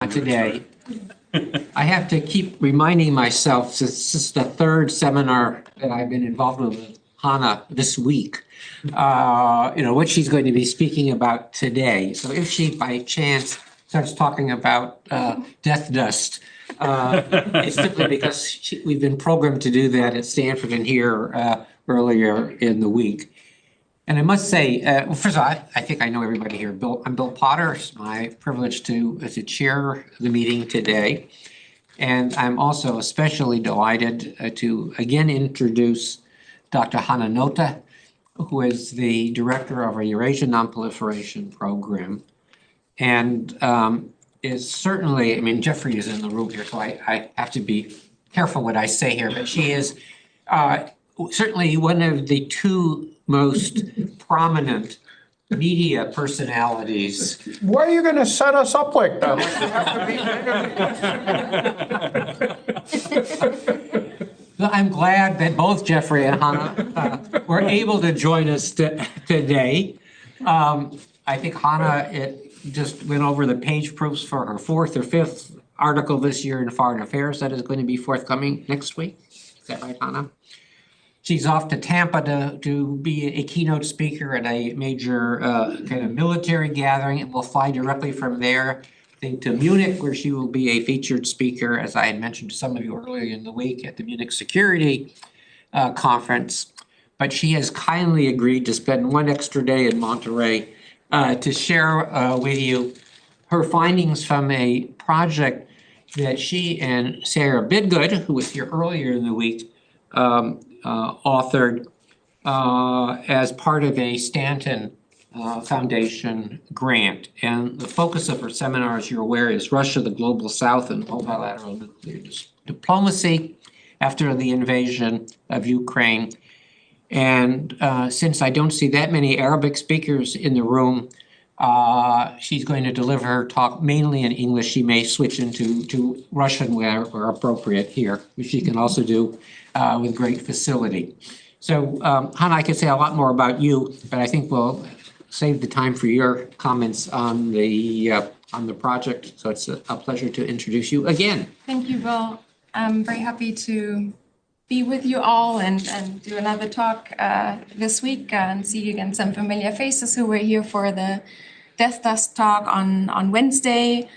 today. I have to keep reminding myself, since this is the third seminar that I've been involved with Hanna this week, what she's going to be speaking about today. So if she, by chance, starts talking about death dust, it's simply because we've been programmed to do that at Stanford and here earlier in the week. And I must say, well, first of all, I think I know everybody here. I'm Bill Potter. It's my privilege to chair the meeting today. And I'm also especially delighted to again introduce Dr. Hanna Notte, who is the director of our Eurasia non-proliferation program. And is certainly, I mean, Jeffrey is in the room here, so I have to be careful what I say here, but she is certainly one of the two most prominent media personalities. Why are you going to set us up like that? I'm glad that both Jeffrey and Hanna were able to join us today. I think Hanna just went over the page proofs for her fourth or fifth article this year in Foreign Affairs that is going to be forthcoming next week. Is that right, Hanna? She's off to Tampa to be a keynote speaker at a major kind of military gathering, and will fly directly from there, I think, to Munich, where she will be a featured speaker, as I had mentioned to some of you earlier in the week, at the Munich Security Conference. But she has kindly agreed to spend one extra day in Monterey to share with you her findings from a project that she and Sarah Bidgood, who was here earlier in the week, authored as part of a Stanton Foundation grant. And the focus of her seminar, as you're aware, is Russia, the Global South, and multilateral nuclear diplomacy after the invasion of Ukraine. And since I don't see that many Arabic speakers in the room, she's going to deliver her talk mainly in English. She may switch into Russian where appropriate here, which she can also do with great facility. So, Hanna, I could say a lot more about you, but I think we'll save the time for your comments on the project. So it's a pleasure to introduce you again. Thank you, Bill. I'm very happy to be with you all and do another talk this week and see again some familiar faces who were here for the Death Dust talk on Wednesday.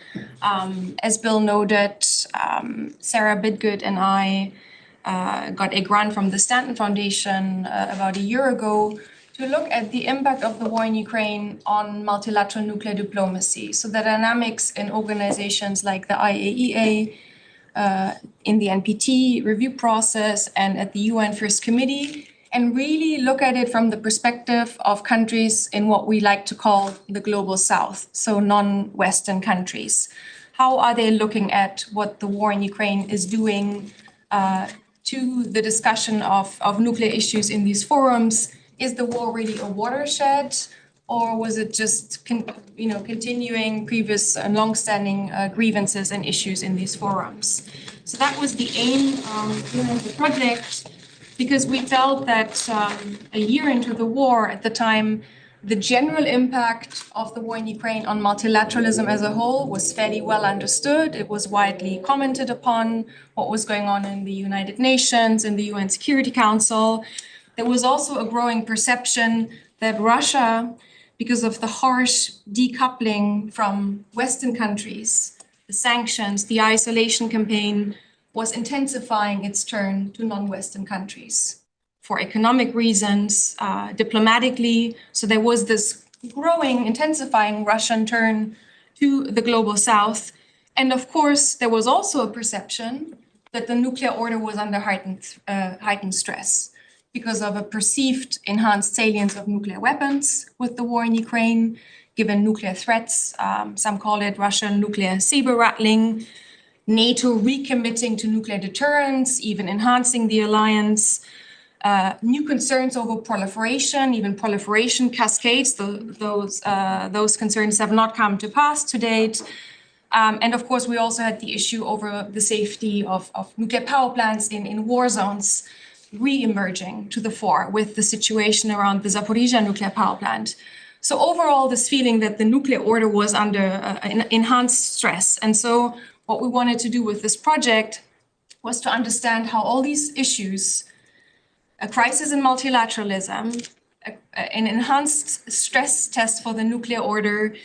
As Bill noted, Sarah Bidgood and I got a grant from the Stanton Foundation about a year ago to look at the impact of the war in Ukraine on multilateral nuclear diplomacy. So the dynamics in organizations like the IAEA, in the NPT review process and at the UN First Committee, and really look at it from the perspective of countries in what we like to call the Global South, so non-Western countries. How are they looking at what the war in Ukraine is doing to the discussion of nuclear issues in these forums? Is the war really a watershed, or was it just continuing previous and long-standing grievances and issues in these forums? So that was the aim of the project, because we felt that a year into the war at the time, the general impact of the war in Ukraine on multilateralism as a whole was fairly well understood. It was widely commented upon, what was going on in the United Nations, in the UN Security Council. There was also a growing perception that Russia, because of the harsh decoupling from Western countries, the sanctions, the isolation campaign, was intensifying its turn to non-Western countries for economic reasons, diplomatically. So there was this growing, intensifying Russian turn to the Global South. And of course, there was also a perception that the nuclear order was under heightened stress because of a perceived enhanced salience of nuclear weapons with the war in Ukraine, given nuclear threats. Some call it Russian nuclear saber rattling, NATO recommitting to nuclear deterrence, even enhancing the alliance, new concerns over proliferation, even proliferation cascades. Those concerns have not come to pass to date. And of course, we also had the issue over the safety of nuclear power plants in war zones, re-emerging to the fore with the situation around the Zaporizhzhia nuclear power plant. So overall, this feeling that the nuclear order was under enhanced stress. And so what we wanted to do with this project was to understand how all these issues, a crisis in multilateralism, an enhanced stress test for the nuclear order,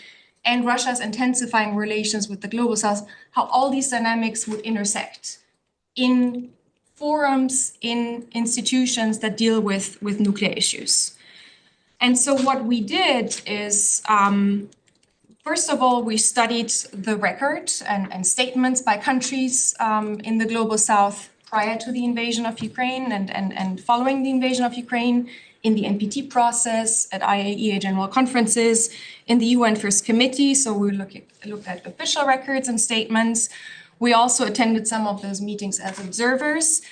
and Russia's intensifying relations with the global south, how all these dynamics would intersect in forums, in institutions that deal with nuclear issues. And so what we did is, first of all, we studied the record and statements by countries in the global south prior to the invasion of Ukraine and following the invasion of Ukraine, in the NPT process, at IAEA general conferences, in the UN First Committee. So we looked at official records and statements. We also attended some of those meetings as observers.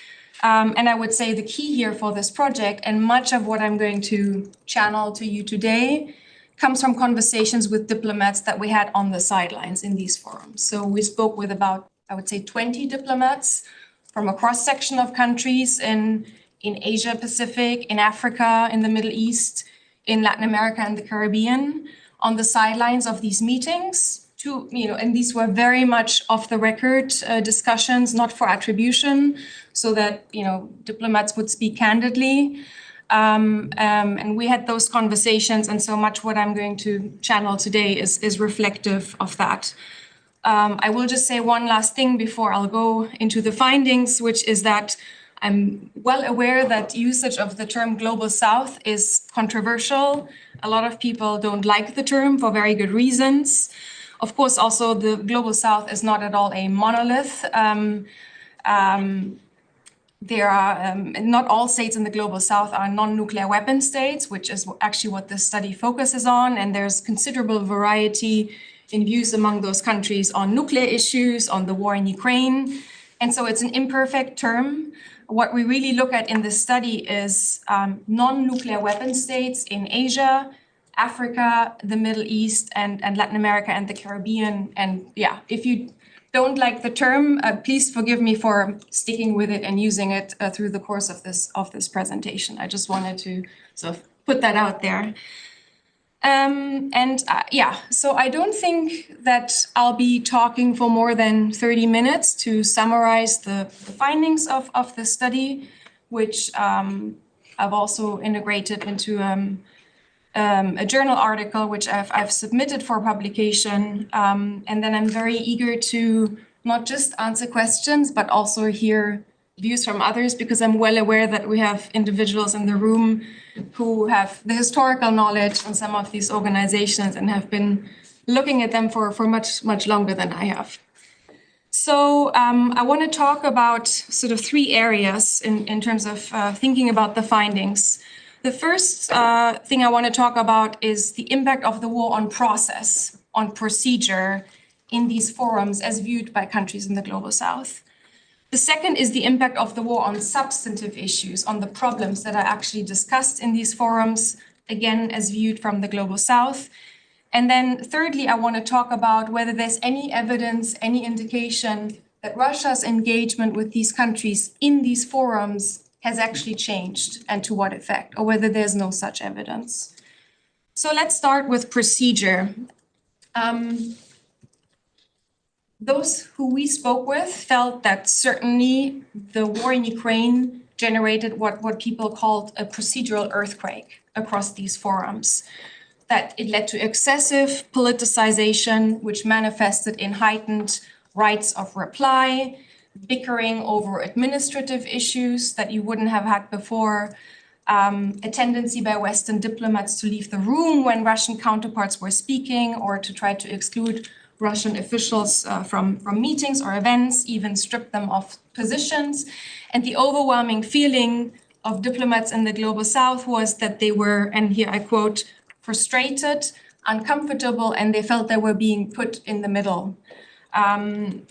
And I would say the key here for this project, and much of what I'm going to channel to you today, comes from conversations with diplomats that we had on the sidelines in these forums. So we spoke with about, I would say, 20 diplomats from a cross-section of countries in Asia Pacific, in Africa, in the Middle East, in Latin America and the Caribbean, on the sidelines of these meetings. And these were very much off the record discussions, not for attribution, so that diplomats would speak candidly. And we had those conversations, and so much what I'm going to channel today is reflective of that. I will just say one last thing before I'll go into the findings, which is that I'm well aware that usage of the term Global South is controversial. A lot of people don't like the term for very good reasons. Of course, also the Global South is not at all a monolith. There are not all states in the Global South are non-nuclear weapon states, which is actually what this study focuses on. And there's considerable variety in views among those countries on nuclear issues, on the war in Ukraine. And so it's an imperfect term. What we really look at in this study is non-nuclear weapon states in Asia, Africa, the Middle East, and Latin America and the Caribbean. And yeah, if you don't like the term, please forgive me for sticking with it and using it through the course of this presentation. I just wanted to sort of put that out there. So I don't think that I'll be talking for more than 30 minutes to summarize the findings of the study, which I've also integrated into a journal article, which I've submitted for publication. And then I'm very eager to not just answer questions, but also hear views from others, because I'm well aware that we have individuals in the room who have the historical knowledge on some of these organizations and have been looking at them for much, much longer than I have. So I want to talk about sort of three areas in terms of thinking about the findings. The first thing I want to talk about is the impact of the war on process, on procedure in these forums as viewed by countries in the Global South. The second is the impact of the war on substantive issues, on the problems that are actually discussed in these forums, again, as viewed from the Global South. And then thirdly, I want to talk about whether there's any evidence, any indication that Russia's engagement with these countries in these forums has actually changed, and to what effect, or whether there's no such evidence. So let's start with procedure. Those who we spoke with felt that certainly the war in Ukraine generated what people called a procedural earthquake across these forums, that it led to excessive politicization, which manifested in heightened rights of reply, bickering over administrative issues that you wouldn't have had before, a tendency by Western diplomats to leave the room when Russian counterparts were speaking, or to try to exclude Russian officials from meetings or events, even strip them of positions. And the overwhelming feeling of diplomats in the Global South was that they were, and here I quote, frustrated, uncomfortable, and they felt they were being put in the middle.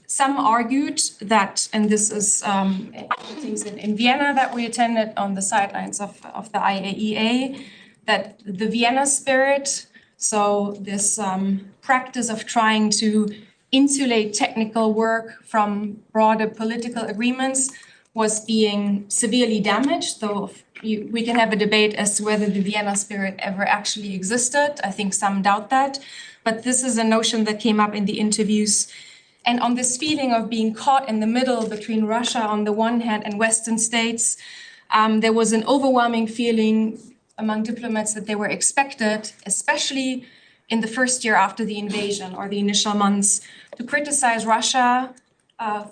Some argued that, and this is meetings in Vienna that we attended on the sidelines of the IAEA, that the Vienna spirit, so this practice of trying to insulate technical work from broader political agreements, was being severely damaged, though we can have a debate as to whether the Vienna spirit ever actually existed. I think some doubt that, but this is a notion that came up in the interviews. And on this feeling of being caught in the middle between Russia on the one hand and Western states, there was an overwhelming feeling among diplomats that they were expected, especially in the first year after the invasion or the initial months, to criticize Russia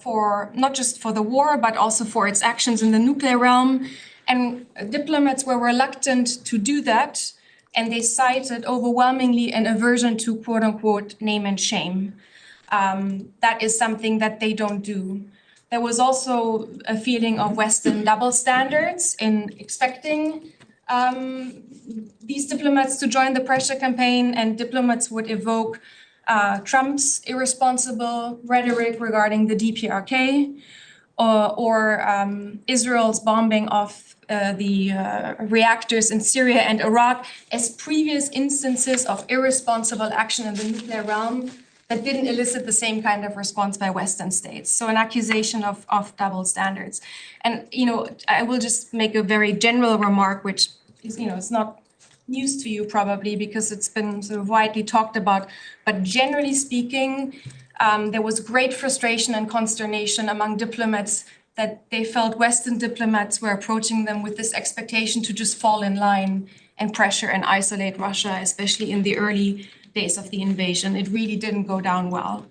for not just for the war, but also for its actions in the nuclear realm. And diplomats were reluctant to do that. And they cited overwhelmingly an aversion to quote unquote name and shame. That is something that they don't do. There was also a feeling of Western double standards in expecting these diplomats to join the pressure campaign, and diplomats would evoke Trump's irresponsible rhetoric regarding the DPRK or Israel's bombing of the reactors in Syria and Iraq as previous instances of irresponsible action in the nuclear realm that didn't elicit the same kind of response by Western states. So an accusation of double standards. And, I will just make a very general remark, which is, it's not news to you probably because it's been sort of widely talked about. But generally speaking, there was great frustration and consternation among diplomats that they felt Western diplomats were approaching them with this expectation to just fall in line and pressure and isolate Russia, especially in the early days of the invasion. It really didn't go down well.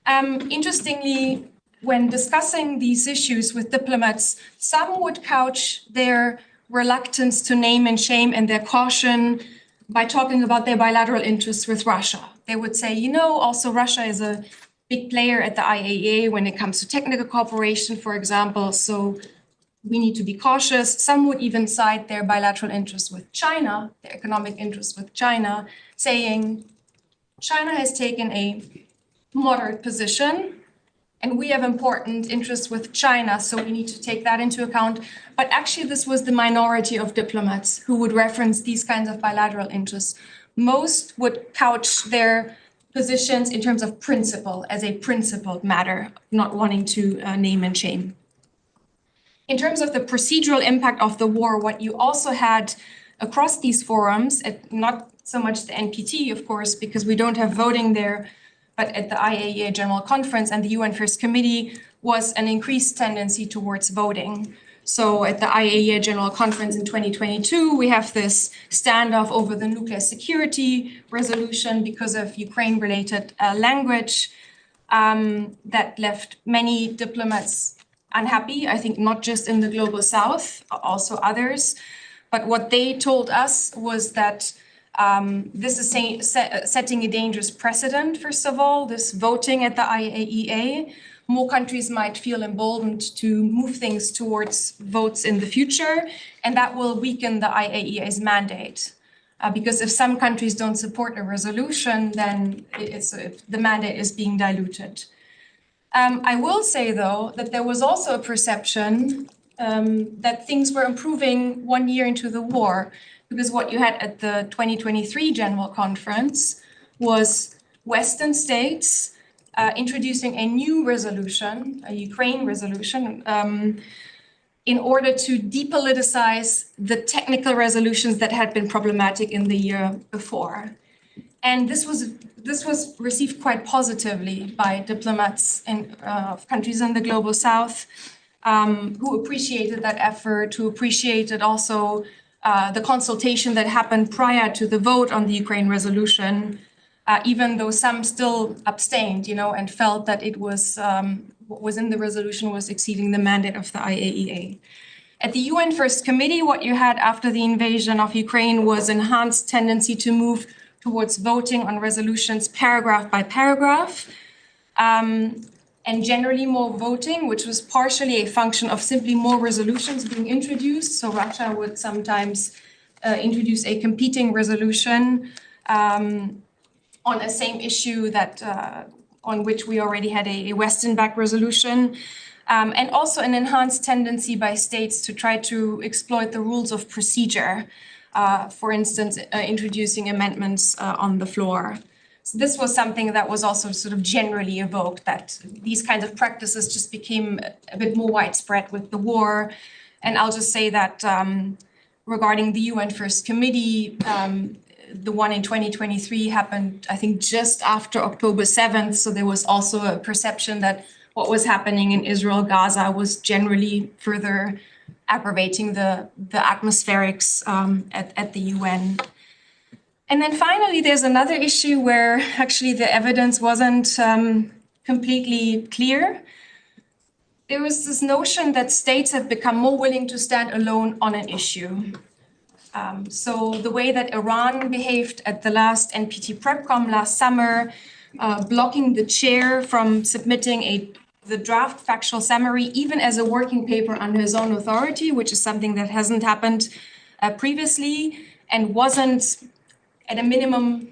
Interestingly, when discussing these issues with diplomats, some would couch their reluctance to name and shame and their caution by talking about their bilateral interests with Russia. They would say, also Russia is a big player at the IAEA when it comes to technical cooperation, for example, so we need to be cautious. Some would even cite their bilateral interests with China, their economic interests with China, saying China has taken a moderate position and we have important interests with China, so we need to take that into account. But actually, this was the minority of diplomats who would reference these kinds of bilateral interests. Most would couch their positions in terms of principle, as a principled matter, not wanting to name and shame. In terms of the procedural impact of the war, what you also had across these forums, not so much the NPT, of course, because we don't have voting there, but at the IAEA General Conference and the UN First Committee, was an increased tendency towards voting. So at the IAEA General Conference in 2022, we have this standoff over the nuclear security resolution because of Ukraine-related language that left many diplomats unhappy, I think not just in the global south, also others. But what they told us was that this is setting a dangerous precedent, first of all, this voting at the IAEA. More countries might feel emboldened to move things towards votes in the future, and that will weaken the IAEA's mandate. Because if some countries don't support a resolution, then the mandate is being diluted. I will say, though, that there was also a perception that things were improving 1 year into the war, because what you had at the 2023 General Conference was Western states introducing a new resolution, a Ukraine resolution, in order to depoliticize the technical resolutions that had been problematic in the year before. And this was received quite positively by diplomats of countries in the global south who appreciated that effort, who appreciated also the consultation that happened prior to the vote on the Ukraine resolution, even though some still abstained, and felt that it was what was in the resolution was exceeding the mandate of the IAEA. At the UN First Committee, what you had after the invasion of Ukraine was enhanced tendency to move towards voting on resolutions paragraph by paragraph, and generally more voting, which was partially a function of simply more resolutions being introduced. So Russia would sometimes introduce a competing resolution on a same issue that on which we already had a Western-backed resolution, and also an enhanced tendency by states to try to exploit the rules of procedure, for instance, introducing amendments on the floor. So this was something that was also sort of generally evoked, that these kinds of practices just became a bit more widespread with the war. And I'll just say that regarding the UN First Committee, the one in 2023 happened, I think, just after October 7th. So there was also a perception that what was happening in Israel, Gaza was generally further aggravating the atmospherics at the UN. And then finally, there's another issue where actually the evidence wasn't completely clear. There was this notion that states have become more willing to stand alone on an issue. So the way that Iran behaved at the last NPT PrepCom last summer, blocking the chair from submitting the draft factual summary, even as a working paper under his own authority, which is something that hasn't happened previously, and wasn't, at a minimum,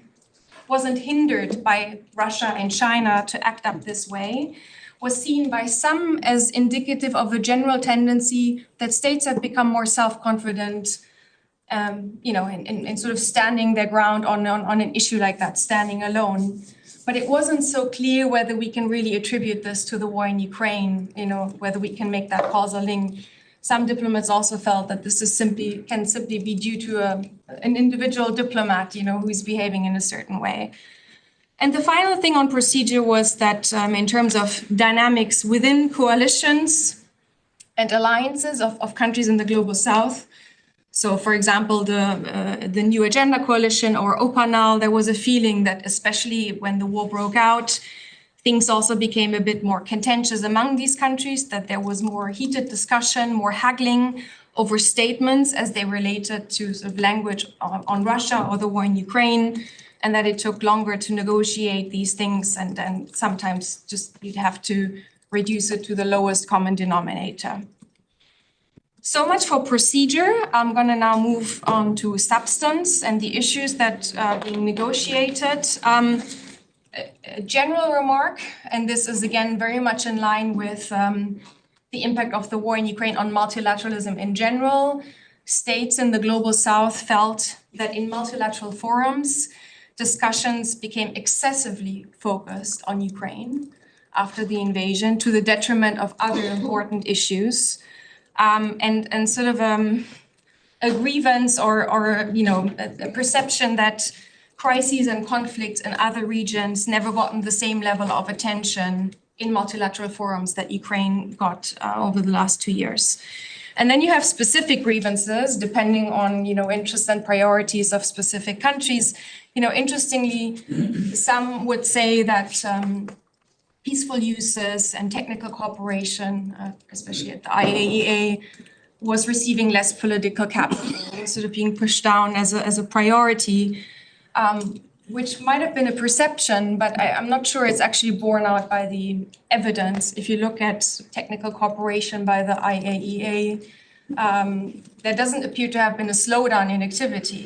wasn't hindered by Russia and China to act up this way, was seen by some as indicative of a general tendency that states have become more self-confident, in sort of standing their ground on an issue like that, standing alone. But it wasn't so clear whether we can really attribute this to the war in Ukraine, whether we can make that causal link. Some diplomats also felt that this can simply be due to an individual diplomat, who's behaving in a certain way. And the final thing on procedure was that in terms of dynamics within coalitions and alliances of countries in the Global South, so, for example, the New Agenda Coalition or OPANAL, there was a feeling that, especially when the war broke out, things also became a bit more contentious among these countries, that there was more heated discussion, more haggling over statements as they related to sort of language on Russia or the war in Ukraine, and that it took longer to negotiate these things, and sometimes just you'd have to reduce it to the lowest common denominator. So much for procedure. I'm going to now move on to substance and the issues that are being negotiated. A general remark, and this is again very much in line with the impact of the war in Ukraine on multilateralism in general. States in the Global South felt that in multilateral forums, discussions became excessively focused on Ukraine after the invasion, to the detriment of other important issues. And sort of a grievance or a perception that crises and conflicts in other regions never gotten the same level of attention in multilateral forums that Ukraine got over the last 2 years. And then you have specific grievances depending on, interests and priorities of specific countries. Interestingly, some would say that peaceful uses and technical cooperation, especially at the IAEA, was receiving less political capital, sort of being pushed down as a priority, which might have been a perception, but I'm not sure it's actually borne out by the evidence. If you look at technical cooperation by the IAEA, there doesn't appear to have been a slowdown in activity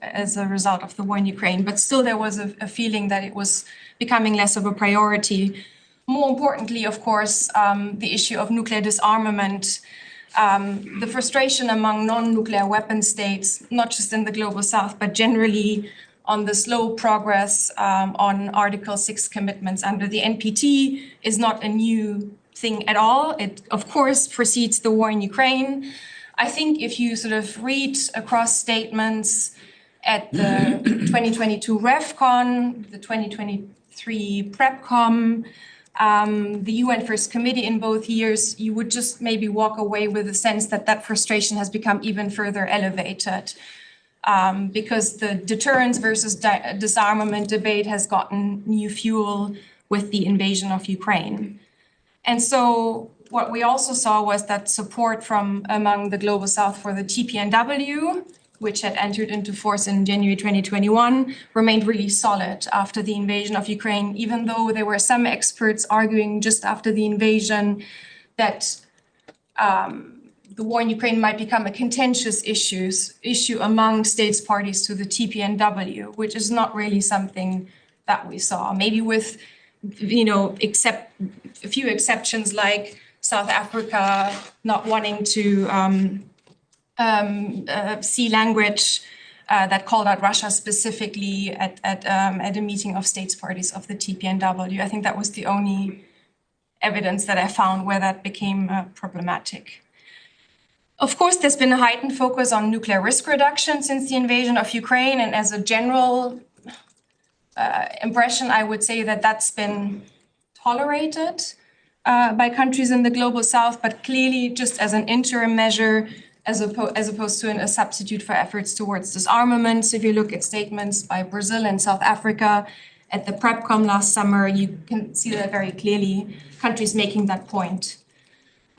as a result of the war in Ukraine, but still there was a feeling that it was becoming less of a priority. More importantly, of course, the issue of nuclear disarmament, the frustration among non-nuclear weapon states, not just in the Global South, but generally on the slow progress on Article 6 commitments under the NPT is not a new thing at all. It, of course, precedes the war in Ukraine. I think if you sort of read across statements at the 2022 REFCON, the 2023 PrepCom, the UN First Committee in both years, you would just maybe walk away with a sense that that frustration has become even further elevated because the deterrence versus disarmament debate has gotten new fuel with the invasion of Ukraine. And so what we also saw was that support from among the Global South for the TPNW, which had entered into force in January 2021, remained really solid after the invasion of Ukraine, even though there were some experts arguing just after the invasion that the war in Ukraine might become a contentious issue among states parties to the TPNW, which is not really something that we saw. Maybe with, except a few exceptions like South Africa not wanting to see language that called out Russia specifically at a meeting of states parties of the TPNW. I think that was the only evidence that I found where that became problematic. Of course, there's been a heightened focus on nuclear risk reduction since the invasion of Ukraine, and as a general impression, I would say that that's been tolerated by countries in the global south, but clearly just as an interim measure, as opposed to a substitute for efforts towards disarmament. So if you look at statements by Brazil and South Africa at the PrepCom last summer, you can see that very clearly, countries making that point.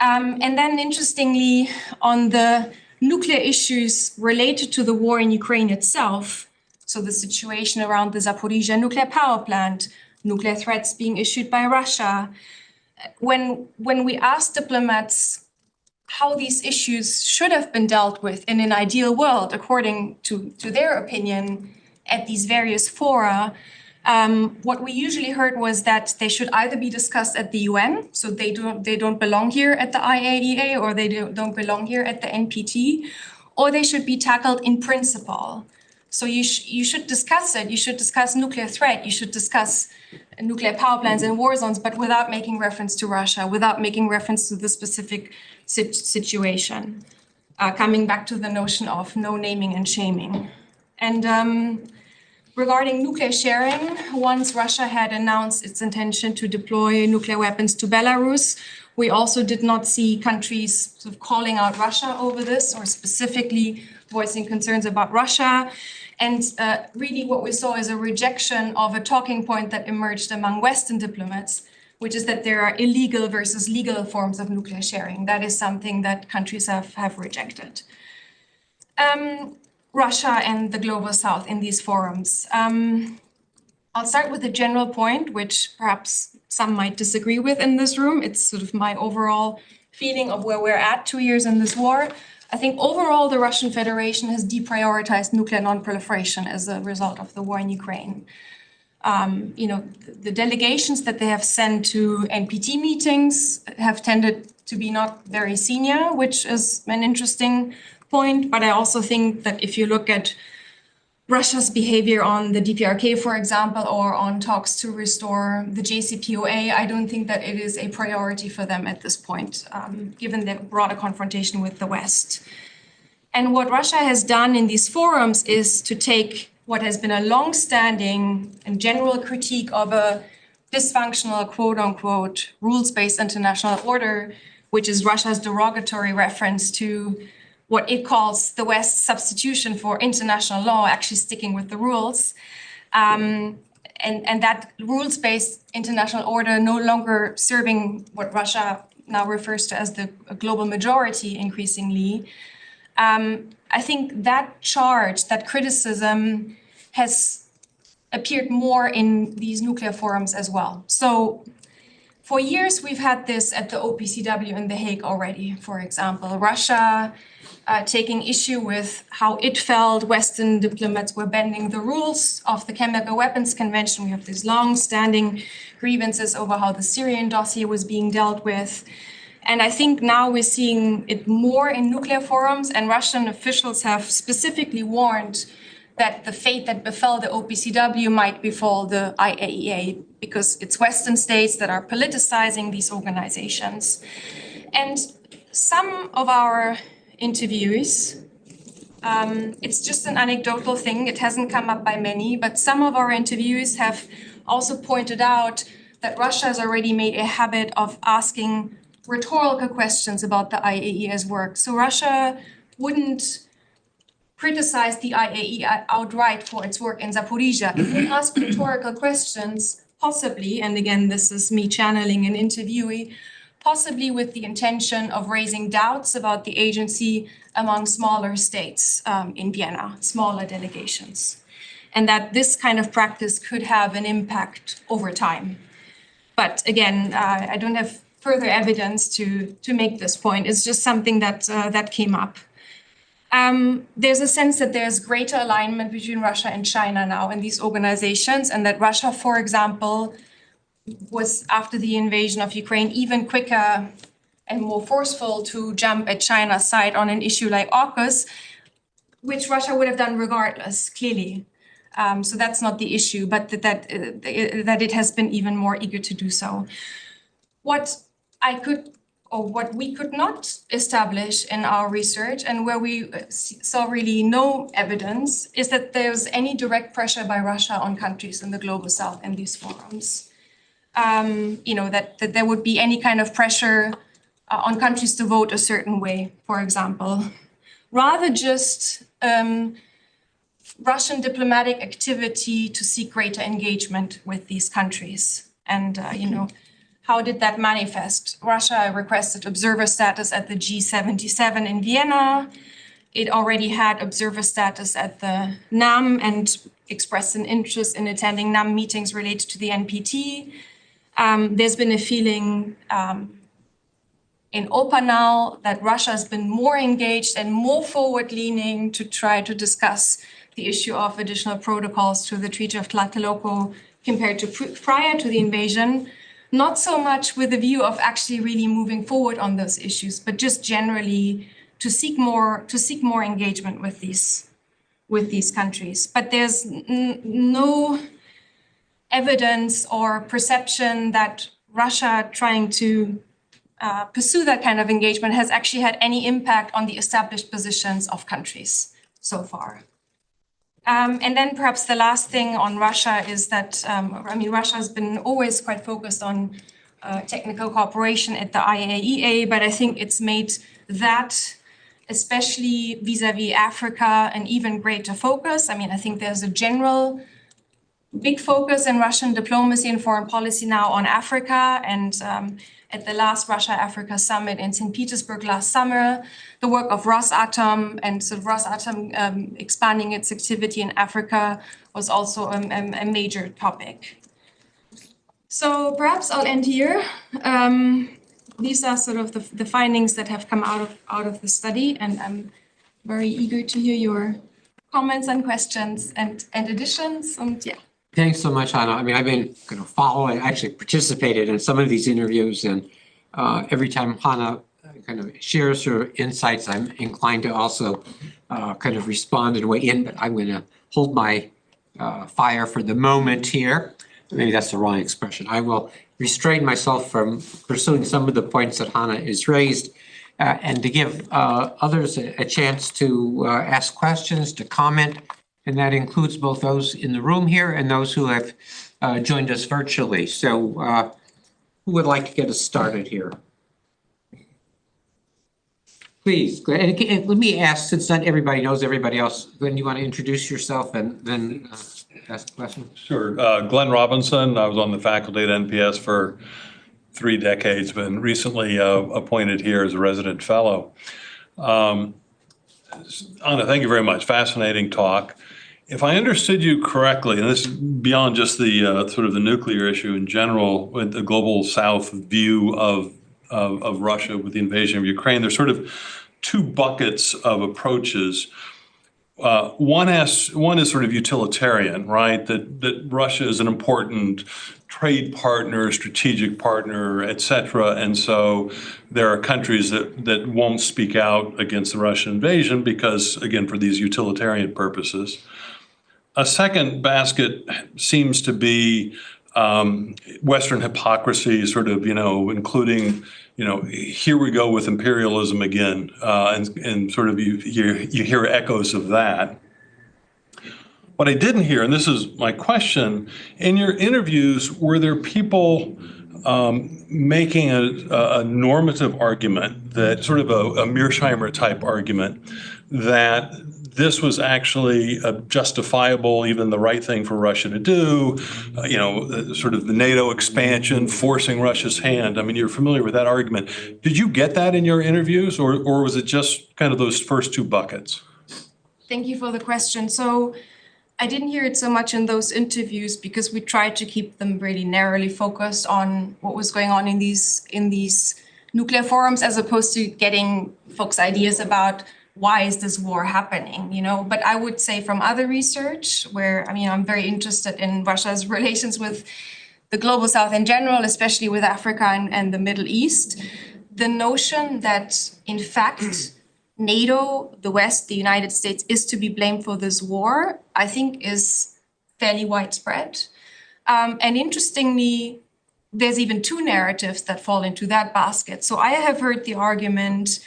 And then interestingly, on the nuclear issues related to the war in Ukraine itself, so the situation around the Zaporizhzhia nuclear power plant, nuclear threats being issued by Russia, when we asked diplomats how these issues should have been dealt with in an ideal world, according to their opinion, at these various fora, what we usually heard was that they should either be discussed at the UN, so they don't belong here at the IAEA, or they don't belong here at the NPT, or they should be tackled in principle. So you should discuss it. You should discuss nuclear threat. You should discuss nuclear power plants and war zones, but without making reference to Russia, without making reference to the specific situation. Coming back to the notion of no naming and shaming. And regarding nuclear sharing, once Russia had announced its intention to deploy nuclear weapons to Belarus, we also did not see countries sort of calling out Russia over this or specifically voicing concerns about Russia. And really what we saw is a rejection of a talking point that emerged among Western diplomats, which is that there are illegal versus legal forms of nuclear sharing. That is something that countries have rejected. Russia and the global south in these forums. I'll start with a general point, which perhaps some might disagree with in this room. It's sort of my overall feeling of where we're at 2 years in this war. I think overall, the Russian Federation has deprioritized nuclear non-proliferation as a result of the war in Ukraine. The delegations that they have sent to NPT meetings have tended to be not very senior, which is an interesting point. But I also think that if you look at Russia's behavior on the DPRK, for example, or on talks to restore the JCPOA, I don't think that it is a priority for them at this point, given the broader confrontation with the West. And what Russia has done in these forums is to take what has been a long-standing and general critique of a dysfunctional, quote-unquote, rules-based international order, which is Russia's derogatory reference to what it calls the West's substitution for international law, actually sticking with the rules. And that rules-based international order no longer serving what Russia now refers to as the global majority increasingly. I think that charge, that criticism has appeared more in these nuclear forums as well. So for years, we've had this at the OPCW in The Hague already, for example. Russia taking issue with how it felt Western diplomats were bending the rules of the Chemical Weapons Convention. We have these long-standing grievances over how the Syrian dossier was being dealt with. And I think now we're seeing it more in nuclear forums, and Russian officials have specifically warned that the fate that befell the OPCW might befall the IAEA, because it's Western states that are politicizing these organizations. And some of our interviewees, it's just an anecdotal thing, it hasn't come up by many, but some of our interviewees have also pointed out that Russia has already made a habit of asking rhetorical questions about the IAEA's work. So Russia wouldn't criticize the IAEA outright for its work in Zaporizhzhia. It would ask rhetorical questions, possibly, and again, this is me channeling an interviewee, possibly with the intention of raising doubts about the agency among smaller states in Vienna, smaller delegations, and that this kind of practice could have an impact over time. But again, I don't have further evidence to make this point. It's just something that came up. There's a sense that there's greater alignment between Russia and China now in these organizations, and that Russia, for example, was, after the invasion of Ukraine, even quicker and more forceful to jump at China's side on an issue like AUKUS, which Russia would have done regardless, clearly. So that's not the issue, but that it has been even more eager to do so. What we could not establish in our research, and where we saw really no evidence, is that there's any direct pressure by Russia on countries in the global south in these forums. That there would be any kind of pressure on countries to vote a certain way, for example. Rather just Russian diplomatic activity to seek greater engagement with these countries. And, how did that manifest? Russia requested observer status at the G77 in Vienna. It already had observer status at the NAM and expressed an interest in attending NAM meetings related to the NPT. There's been a feeling in OPA now that Russia has been more engaged and more forward-leaning to try to discuss the issue of additional protocols to the Treaty of Tlatelolco compared to prior to the invasion. Not so much with the view of actually really moving forward on those issues, but just generally to seek more engagement with these countries. But there's no evidence or perception that Russia trying to pursue that kind of engagement has actually had any impact on the established positions of countries so far. And then perhaps the last thing on Russia is that, Russia has been always quite focused on technical cooperation at the IAEA, but I think it's made that, especially vis-a-vis Africa, an even greater focus. I think there's a general big focus in Russian diplomacy and foreign policy now on Africa, and at the last Russia-Africa summit in St. Petersburg last summer, the work of Rosatom and sort of Rosatom expanding its activity in Africa was also a major topic. So perhaps I'll end here. These are sort of the findings that have come out of the study, and I'm very eager to hear your comments and questions and additions. And yeah. Thanks so much, Hanna. I've been following, actually participated in some of these interviews, and every time Hanna shares her insights, I'm inclined to also respond and weigh in, but I'm going to hold my fire for the moment here. Maybe that's the wrong expression. I will restrain myself from pursuing some of the points that Hanna has raised, and to give others a chance to ask questions, to comment. And that includes both those in the room here and those who have joined us virtually. So who would like to get us started here? Please, go ahead. And let me ask, since not everybody knows everybody else, Glenn, you want to introduce yourself and then ask the question? Sure. Glenn Robinson. I was on the faculty at NPS for 3 decades, been recently appointed here as a resident fellow. Anna, thank you very much. Fascinating talk. If I understood you correctly, and this is beyond just the sort of the nuclear issue in general, with the global South view of Russia with the invasion of Ukraine, there's sort of 2 buckets of approaches. One is sort of utilitarian, right? That Russia is an important trade partner, strategic partner, et cetera. And so there are countries that won't speak out against the Russian invasion because, again, for these utilitarian purposes. A second basket seems to be Western hypocrisy, sort of, including, here we go with imperialism again, and sort of you hear echoes of that. What I didn't hear, and this is my question, in your interviews, were there people making a normative argument, that sort of a Mearsheimer type argument, that this was actually a justifiable, even the right thing for Russia to do, sort of the NATO expansion, forcing Russia's hand? You're familiar with that argument. Did you get that in your interviews, or was it just kind of those first 2 buckets? Thank you for the question. So I didn't hear it so much in those interviews because we tried to keep them really narrowly focused on what was going on in these nuclear forums, as opposed to getting folks' ideas about why is this war happening, But I would say from other research where, I'm very interested in Russia's relations with the global South in general, especially with Africa and the Middle East, the notion that, in fact, NATO, the West, the United States is to be blamed for this war, I think is fairly widespread. And interestingly, there's even two narratives that fall into that basket. So I have heard the argument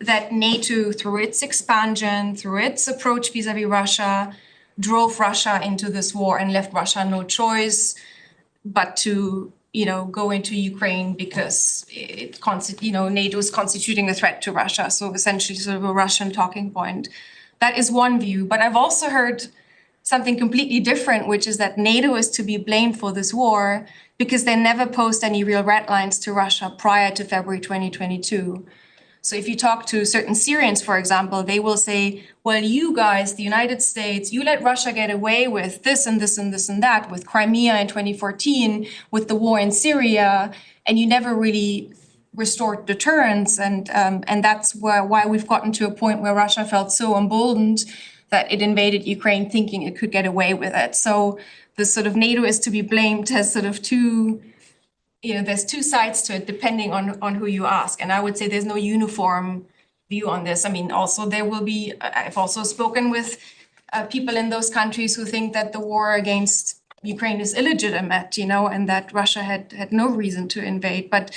that NATO, through its expansion, through its approach vis-a-vis Russia, drove Russia into this war and left Russia no choice but to, go into Ukraine because NATO is constituting a threat to Russia. So essentially sort of a Russian talking point. That is one view. But I've also heard something completely different, which is that NATO is to be blamed for this war because they never posed any real red lines to Russia prior to February 2022. So if you talk to certain Syrians, for example, they will say, well, you guys, the United States, you let Russia get away with this and this and this and that, with Crimea in 2014, with the war in Syria, and you never really restored deterrence. And that's why we've gotten to a point where Russia felt so emboldened that it invaded Ukraine thinking it could get away with it. So the sort of NATO is to be blamed has sort of there's two sides to it depending on who you ask. And I would say there's no uniform view on this. I mean, also I've also spoken with people in those countries who think that the war against Ukraine is illegitimate, and that Russia had no reason to invade. But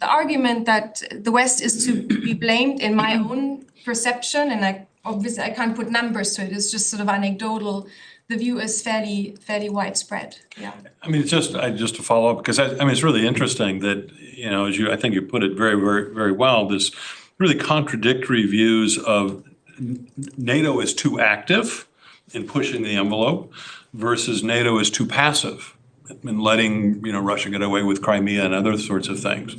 the argument that the West is to be blamed, in my own perception, and obviously I can't put numbers to it, it's just sort of anecdotal, the view is fairly widespread. Yeah. I mean, it's just to follow up, because it's really interesting that, I think you put it very, very, very well, this really contradictory views of NATO is too active in pushing the envelope versus NATO is too passive in letting, Russia get away with Crimea and other sorts of things.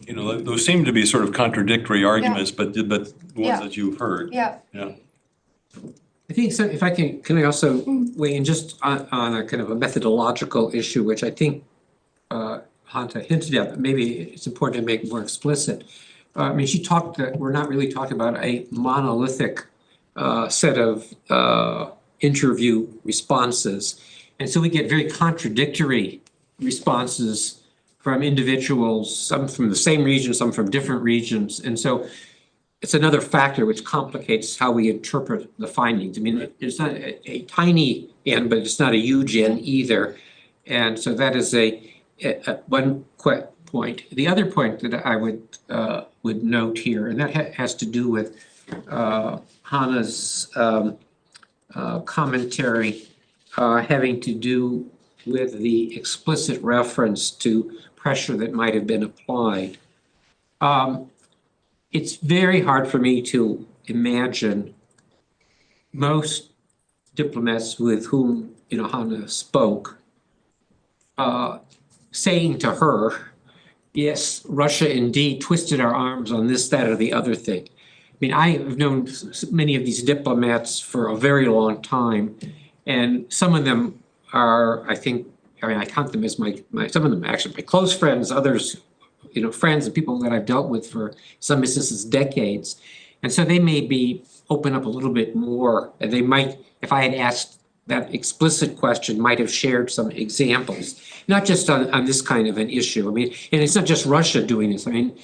Those seem to be sort of contradictory arguments, but the ones that you've heard. Yeah. Yeah. I think so. If I can I also weigh in just on a kind of a methodological issue, which I think Hanna hinted at, but maybe it's important to make more explicit. She talked that we're not really talking about a monolithic set of interview responses. And so we get very contradictory responses from individuals, some from the same region, some from different regions. And so it's another factor which complicates how we interpret the findings. I mean, it's not a tiny N, but it's not a huge N either. And so that is one point. The other point that I would note here, and that has to do with Hanna's commentary having to do with the explicit reference to pressure that might have been applied. It's very hard for me to imagine most diplomats with whom Hanna spoke saying to her, yes, Russia indeed twisted our arms on this, that, or the other thing. I mean, I have known many of these diplomats for a very long time, and some of them are, I count them as some of them actually my close friends, others friends and people that I've dealt with for some instances decades. And so they may be open up a little bit more, and they might, if I had asked that explicit question, might have shared some examples, not just on this kind of an issue. I mean, and it's not just Russia doing this. I mean,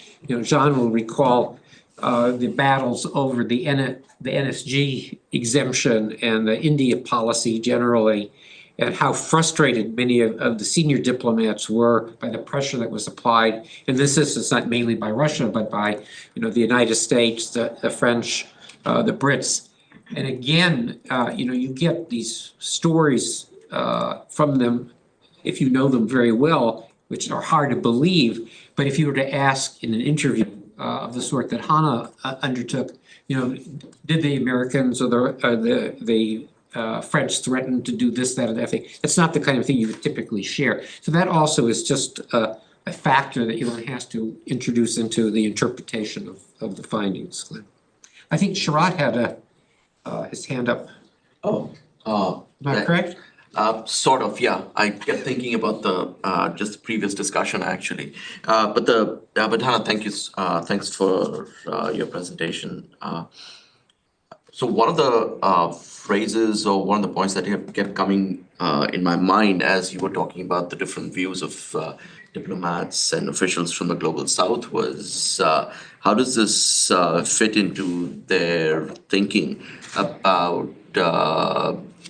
John will recall the battles over the NSG exemption and the India policy generally, and how frustrated many of the senior diplomats were by the pressure that was applied. And this is not mainly by Russia, but by the United States, the French, the Brits. And again, you get these stories from them, if you know them very well, which are hard to believe. But if you were to ask in an interview of the sort that Hanna undertook, did the Americans or the French threatened to do this, that, or that thing. That's not the kind of thing you would typically share. So that also is just a factor that one has to introduce into the interpretation of the findings. I think Sharat had his hand up. Oh. Am I correct? Sort of, yeah. I kept thinking about the just the previous discussion actually. But Hanna, thanks for your presentation. So one of the phrases or one of the points that kept coming in my mind as you were talking about the different views of diplomats and officials from the global south was how does this fit into their thinking about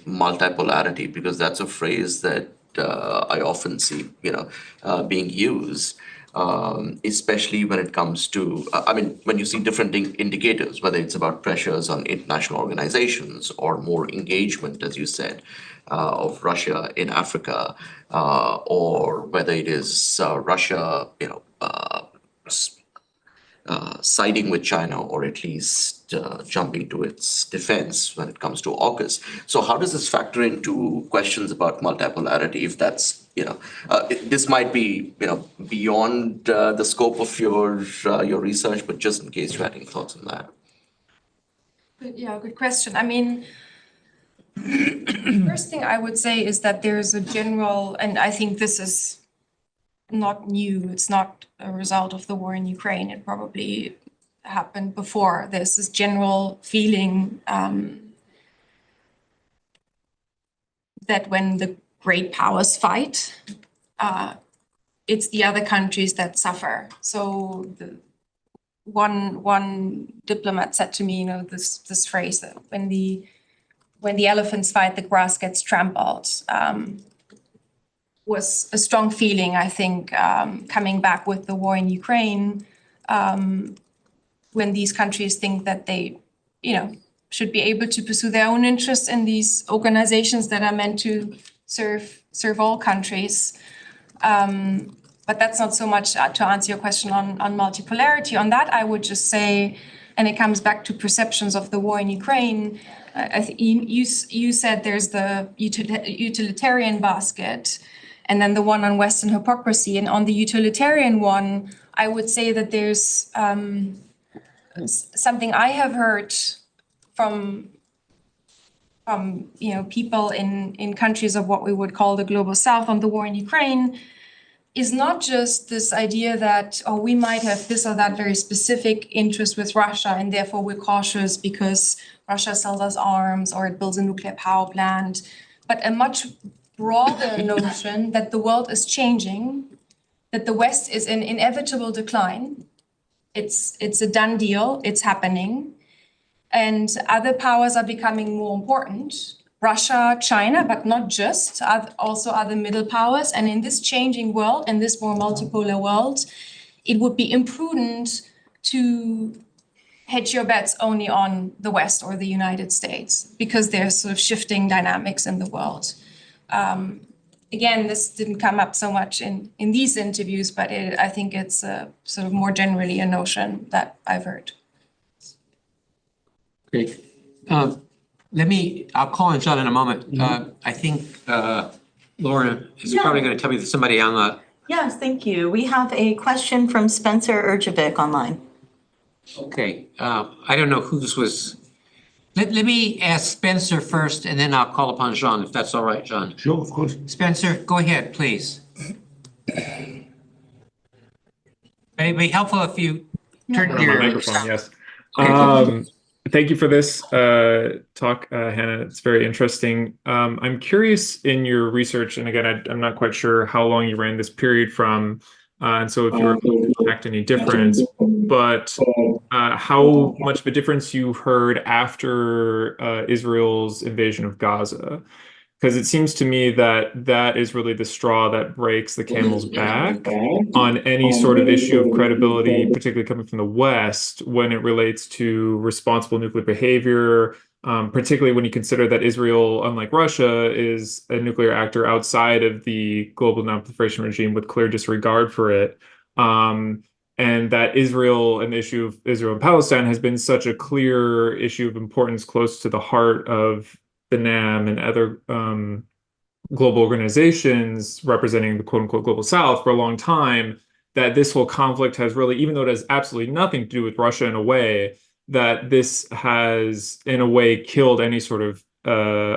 multipolarity? Because that's a phrase that I often see, being used, especially when it comes to, when you see different indicators, whether it's about pressures on international organizations or more engagement, as you said, of Russia in Africa, or whether it is Russia, siding with China, or at least jumping to its defense when it comes to AUKUS. So how does this factor into questions about multipolarity, if that's, this might be, beyond the scope of your research, but just in case you had any thoughts on that. Yeah, good question. I mean, first thing I would say is that there's a general, and I think this is not new, it's not a result of the war in Ukraine, it probably happened before. There's this general feeling that when the great powers fight, it's the other countries that suffer. So one diplomat said to me, this phrase that when the elephants fight, the grass gets trampled, was a strong feeling, I think, coming back with the war in Ukraine, when these countries think that they, should be able to pursue their own interests in these organizations that are meant to serve all countries. But that's not so much to answer your question on multipolarity. On that, I would just say, and it comes back to perceptions of the war in Ukraine. I think you said there's the utilitarian basket, and then the one on Western hypocrisy. And on the utilitarian one, I would say that there's something I have heard from people in countries of what we would call the global south on the war in Ukraine, is not just this idea that, we might have this or that very specific interest with Russia, and therefore we're cautious because Russia sells us arms or it builds a nuclear power plant, but a much broader notion that the world is changing, that the West is in inevitable decline. It's a done deal, it's happening, and other powers are becoming more important. Russia, China, but not just, also other middle powers. And in this changing world, in this more multipolar world, it would be imprudent to hedge your bets only on the West or the United States, because there's sort of shifting dynamics in the world. Again, this didn't come up so much in these interviews, but I think it's sort of more generally a notion that I've heard. Great. I'll call on John in a moment. I think Laura is probably going to tell me that somebody on the... Yes, thank you. We have a question from Spencer Urjevic online. Okay. I don't know who this was. Let me ask Spencer first, and then I'll call upon John, if that's all right, John. Sure, of course. Spencer, go ahead, please. It'd be helpful if you turn your microphone. Yes. Thank you for this talk, Hanna. It's very interesting. I'm curious in your research, and again, I'm not quite sure how long you ran this period from, and so if you were able to detect any difference, but how much of a difference you heard after Israel's invasion of Gaza. Because it seems to me that that is really the straw that breaks the camel's back on any sort of issue of credibility, particularly coming from the West, when it relates to responsible nuclear behavior, particularly when you consider that Israel, unlike Russia, is a nuclear actor outside of the global non-proliferation regime with clear disregard for it. And that Israel and the issue of Israel and Palestine has been such a clear issue of importance close to the heart of the NAM and other global organizations representing the quote-unquote global South for a long time, that this whole conflict has really, even though it has absolutely nothing to do with Russia in a way, that this has in a way killed any sort of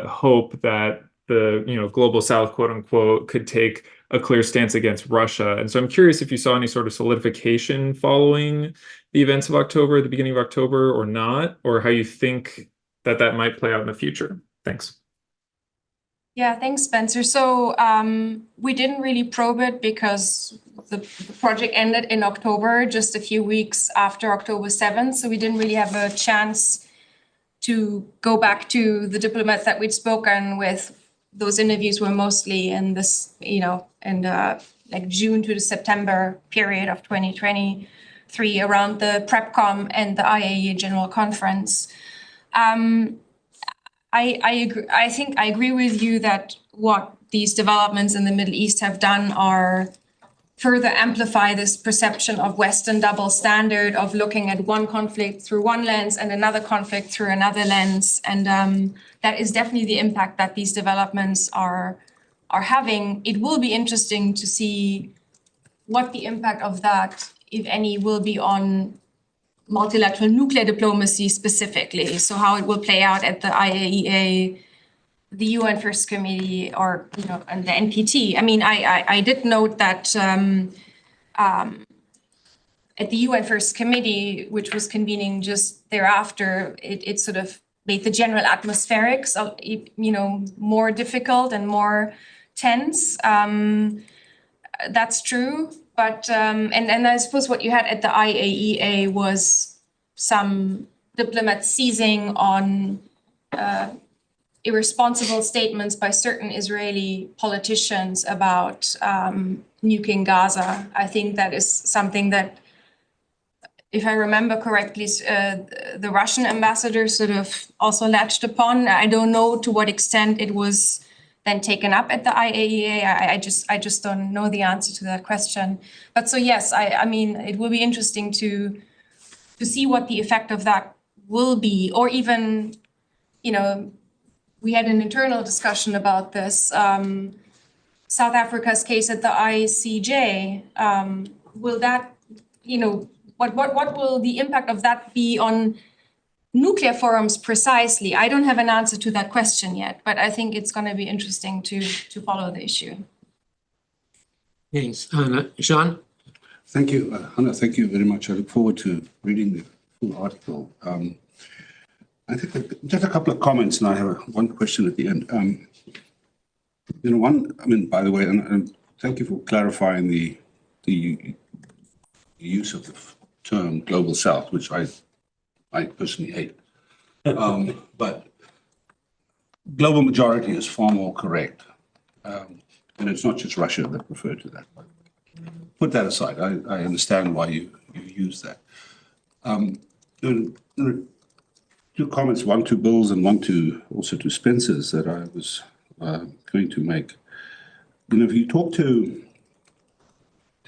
hope that the global South, quote-unquote, could take a clear stance against Russia. And so I'm curious if you saw any sort of solidification following the events of October, the beginning of October, or not, or how you think that might play out in the future. Thanks. Yeah, thanks, Spencer. So we didn't really probe it because the project ended in October, just a few weeks after October 7th. So we didn't really have a chance to go back to the diplomats that we'd spoken with. Those interviews were mostly in this, in the like June to the September period of 2023 around the PrepCom and the IAEA General Conference. I agree. I think I agree with you that what these developments in the Middle East have done are further amplify this perception of Western double standard of looking at one conflict through one lens and another conflict through another lens. And that is definitely the impact that these developments are having. It will be interesting to see what the impact of that, if any, will be on multilateral nuclear diplomacy specifically. So how it will play out at the IAEA, the UN First Committee, or and the NPT. I mean, I did note that at the UN First Committee, which was convening just thereafter, it sort of made the general atmospherics of more difficult and more tense. That's true. But and I suppose what you had at the IAEA was some diplomats seizing on irresponsible statements by certain Israeli politicians about nuking Gaza. I think that is something that, if I remember correctly, the Russian ambassador sort of also latched upon. I don't know to what extent it was then taken up at the IAEA. I just don't know the answer to that question. But so yes, I mean, it will be interesting to see what the effect of that will be, or even, we had an internal discussion about this. South Africa's case at the ICJ, will that, what will the impact of that be on nuclear forums precisely? I don't have an answer to that question yet, but I think it's going to be interesting to follow the issue. Thanks, Hanna. Jean? Thank you, Hanna. Thank you very much. I look forward to reading the full article. I think just a couple of comments, and I have one question at the end. By the way, and thank you for clarifying the use of the term global south, which I personally hate. But global majority is far more correct. And it's not just Russia that referred to that. But put that aside. I understand why you use that. Two comments, one to Bill's and one also to Spencer's, that I was going to make. If you talk to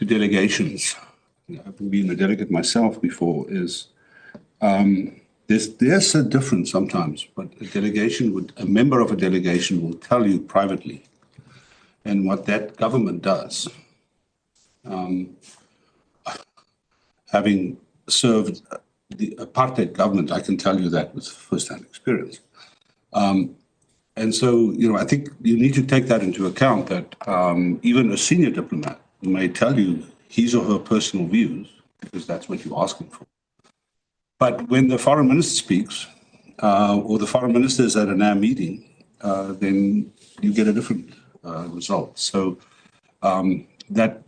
delegations, I've been a delegate myself before, there's a difference sometimes, but a member of a delegation will tell you privately and what that government does. Having served the apartheid government, I can tell you that with first-hand experience. And so, I think you need to take that into account, that even a senior diplomat may tell you his or her personal views, because that's what you're asking for. But when the foreign minister speaks, or the foreign minister is at an AM meeting, then you get a different result. So that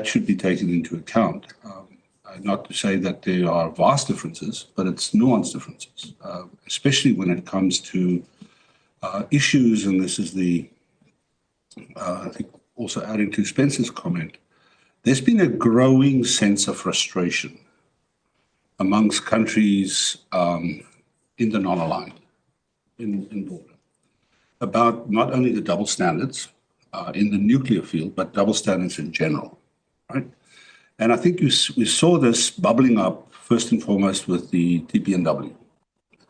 should be taken into account. Not to say that there are vast differences, but it's nuanced differences, especially when it comes to issues, and this is I think also adding to Spencer's comment, there's been a growing sense of frustration amongst countries in the non-aligned, in border, about not only the double standards in the nuclear field, but double standards in general, right? And I think we saw this bubbling up first and foremost with the TPNW.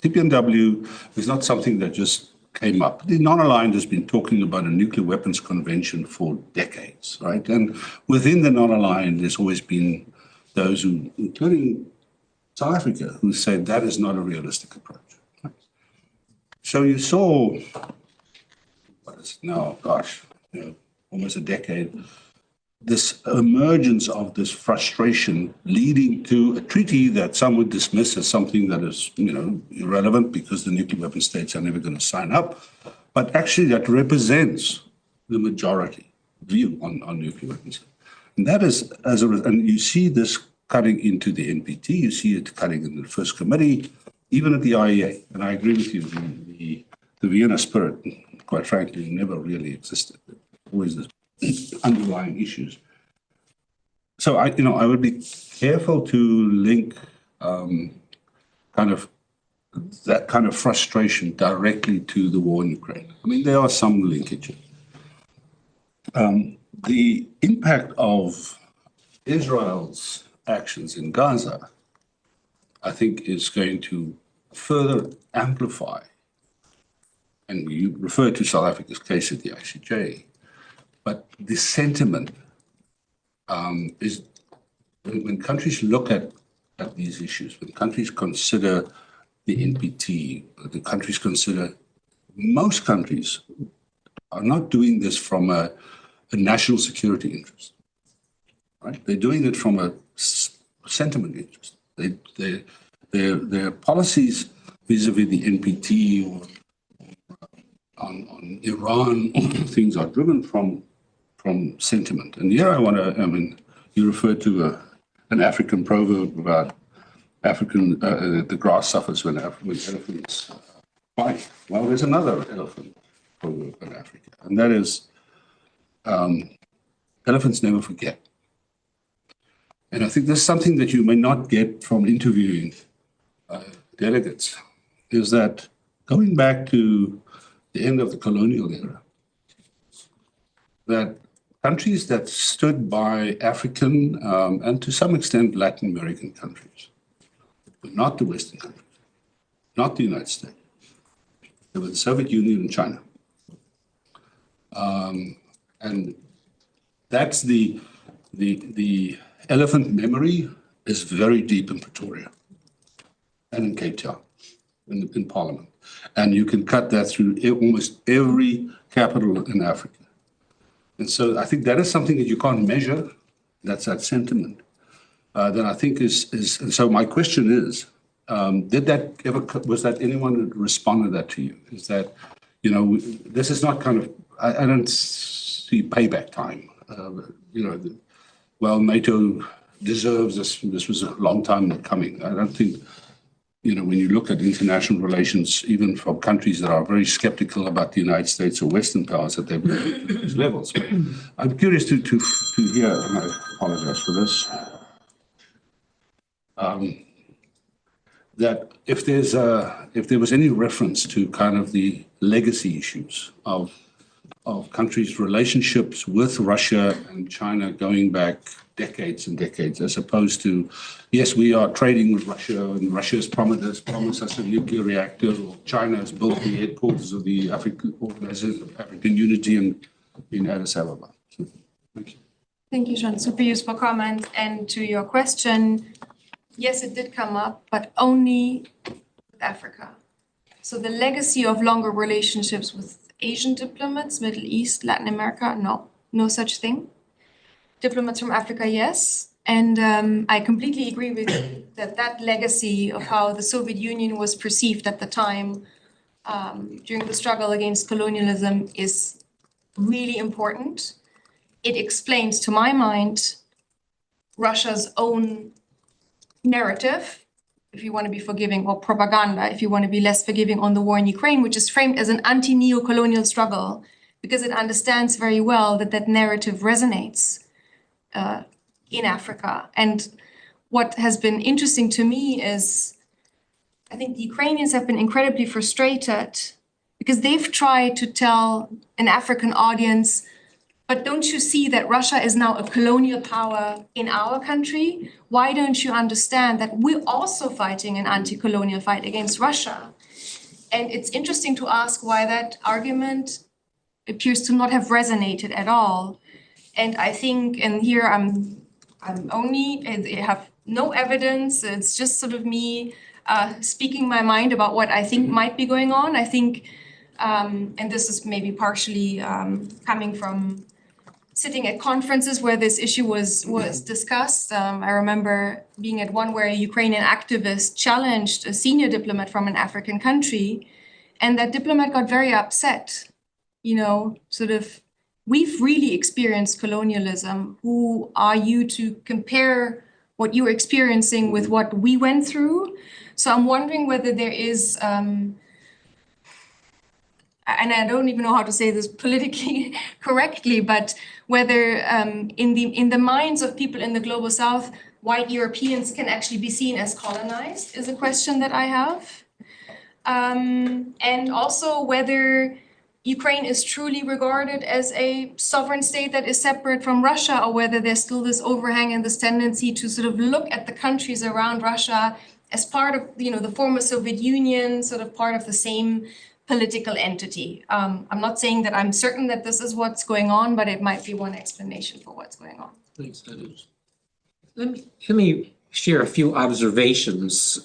TPNW is not something that just came up. The non-aligned has been talking about a nuclear weapons convention for decades, right? And within the non-aligned, there's always been those who, including South Africa, who said that is not a realistic approach. Right? So you saw, what is it now? Gosh, almost a decade, this emergence of this frustration leading to a treaty that some would dismiss as something that is, irrelevant because the nuclear weapon states are never going to sign up. but actually that represents the majority view on nuclear weapons. And that is, and you see this cutting into the NPT, you see it cutting in the first committee, even at the IAEA. And I agree with you, the Vienna spirit, quite frankly, never really existed. Always this underlying issues. So I would be careful to link that kind of frustration directly to the war in Ukraine. I mean, there are some linkages. The impact of Israel's actions in Gaza, I think, is going to further amplify, and you refer to South Africa's case at the ICJ, but the sentiment is when countries look at these issues, when countries consider the NPT, the countries consider, most countries are not doing this from a national security interest, right? They're doing it from a sentiment interest. Their policies vis-a-vis the NPT or on Iran, things are driven from sentiment. And here you referred to an African proverb about the grass suffers when elephants fight. Well, there's another elephant proverb in Africa, and that is elephants never forget. And I think there's something that you may not get from interviewing delegates, is that going back to the end of the colonial era, that countries that stood by African and to some extent Latin American countries, but not the Western countries, not the United States. They were the Soviet Union and China. And that's the elephant memory is very deep in Pretoria and in Cape Town, in Parliament. And you can cut that through almost every capital in Africa. And so I think that is something that you can't measure. That's that sentiment. Then I think and so my question is, was that anyone that responded that to you? Is that, this is not kind of, I don't see payback time. Well, NATO deserves this. This was a long time coming. I don't think, when you look at international relations, even from countries that are very skeptical about the United States or Western powers, that they've moved to these levels. But I'm curious to hear, and I apologize for this, that if there was any reference to kind of the legacy issues of countries' relationships with Russia and China going back decades and decades, as opposed to, yes, we are trading with Russia and Russia has promised us a nuclear reactor, or China has built the headquarters of the African Unity in Addis Ababa. So, thank you. Thank you, Sean. Super useful comment. And to your question, yes, it did come up, but only with Africa. So the legacy of longer relationships with Asian diplomats, Middle East, Latin America, no such thing. Diplomats from Africa, yes. And I completely agree with you that legacy of how the Soviet Union was perceived at the time during the struggle against colonialism is really important. It explains, to my mind, Russia's own narrative, if you want to be forgiving, or propaganda, if you want to be less forgiving, on the war in Ukraine, which is framed as an anti-neo-colonial struggle, because it understands very well that narrative resonates in Africa. And what has been interesting to me is, I think the Ukrainians have been incredibly frustrated because they've tried to tell an African audience, but don't you see that Russia is now a colonial power in our country? Why don't you understand that we're also fighting an anti-colonial fight against Russia? And it's interesting to ask why that argument appears to not have resonated at all. And I think, and here I have no evidence. It's just sort of me speaking my mind about what I think might be going on. I think, and this is maybe partially coming from sitting at conferences where this issue was discussed. I remember being at one where a Ukrainian activist challenged a senior diplomat from an African country And that diplomat got very upset, sort of, we've really experienced colonialism. Who are you to compare what you're experiencing with what we went through? So I'm wondering whether there is, and I don't even know how to say this politically correctly, but whether in the minds of people in the global South, white Europeans can actually be seen as colonized is a question that I have. And also whether Ukraine is truly regarded as a sovereign state that is separate from Russia, or whether there's still this overhang and this tendency to sort of look at the countries around Russia as part of, the former Soviet Union, sort of part of the same political entity. I'm not saying that I'm certain that this is what's going on, but it might be one explanation for what's going on. Thanks, Hanna. Let me share a few observations,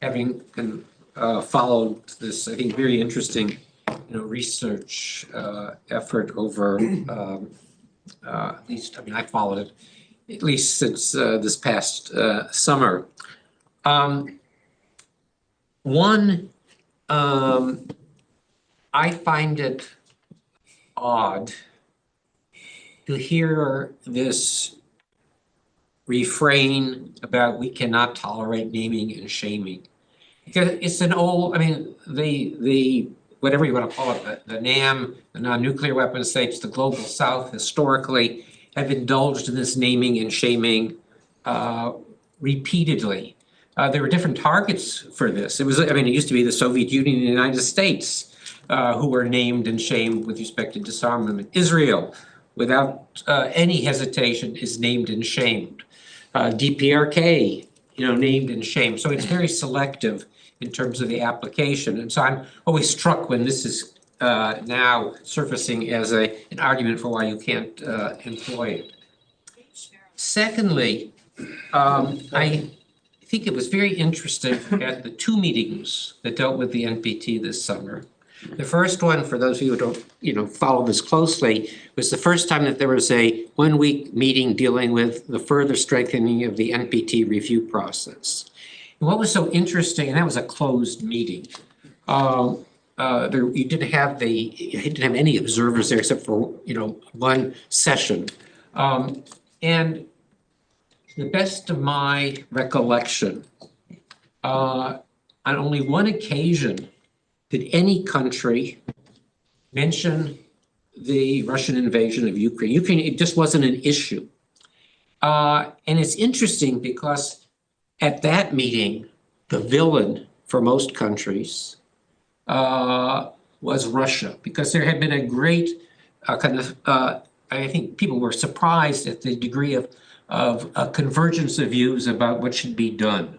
having followed this, I think, very interesting, research effort over at least, I followed it at least since this past summer. One, I find it odd to hear this refrain about we cannot tolerate naming and shaming. Because it's an old, the whatever you want to call it, the NAM, the non-nuclear weapon states, the global South historically have indulged in this naming and shaming repeatedly. There were different targets for this. It used to be the Soviet Union and the United States who were named and shamed with respect to disarmament. Israel, without any hesitation, is named and shamed. DPRK, named and shamed. So it's very selective in terms of the application. And so I'm always struck when this is now surfacing as an argument for why you can't employ it. Secondly, I think it was very interesting at the two meetings that dealt with the NPT this summer. The first one, for those of you who don't, follow this closely, was the first time that there was a one-week meeting dealing with the further strengthening of the NPT review process. And what was so interesting, and that was a closed meeting. You didn't have any observers there except for one session, and to the best of my recollection, on only one occasion did any country mention the Russian invasion of Ukraine. It just wasn't an issue. And it's interesting because at that meeting, the villain for most countries was Russia, because there had been a great I think people were surprised at the degree of a convergence of views about what should be done.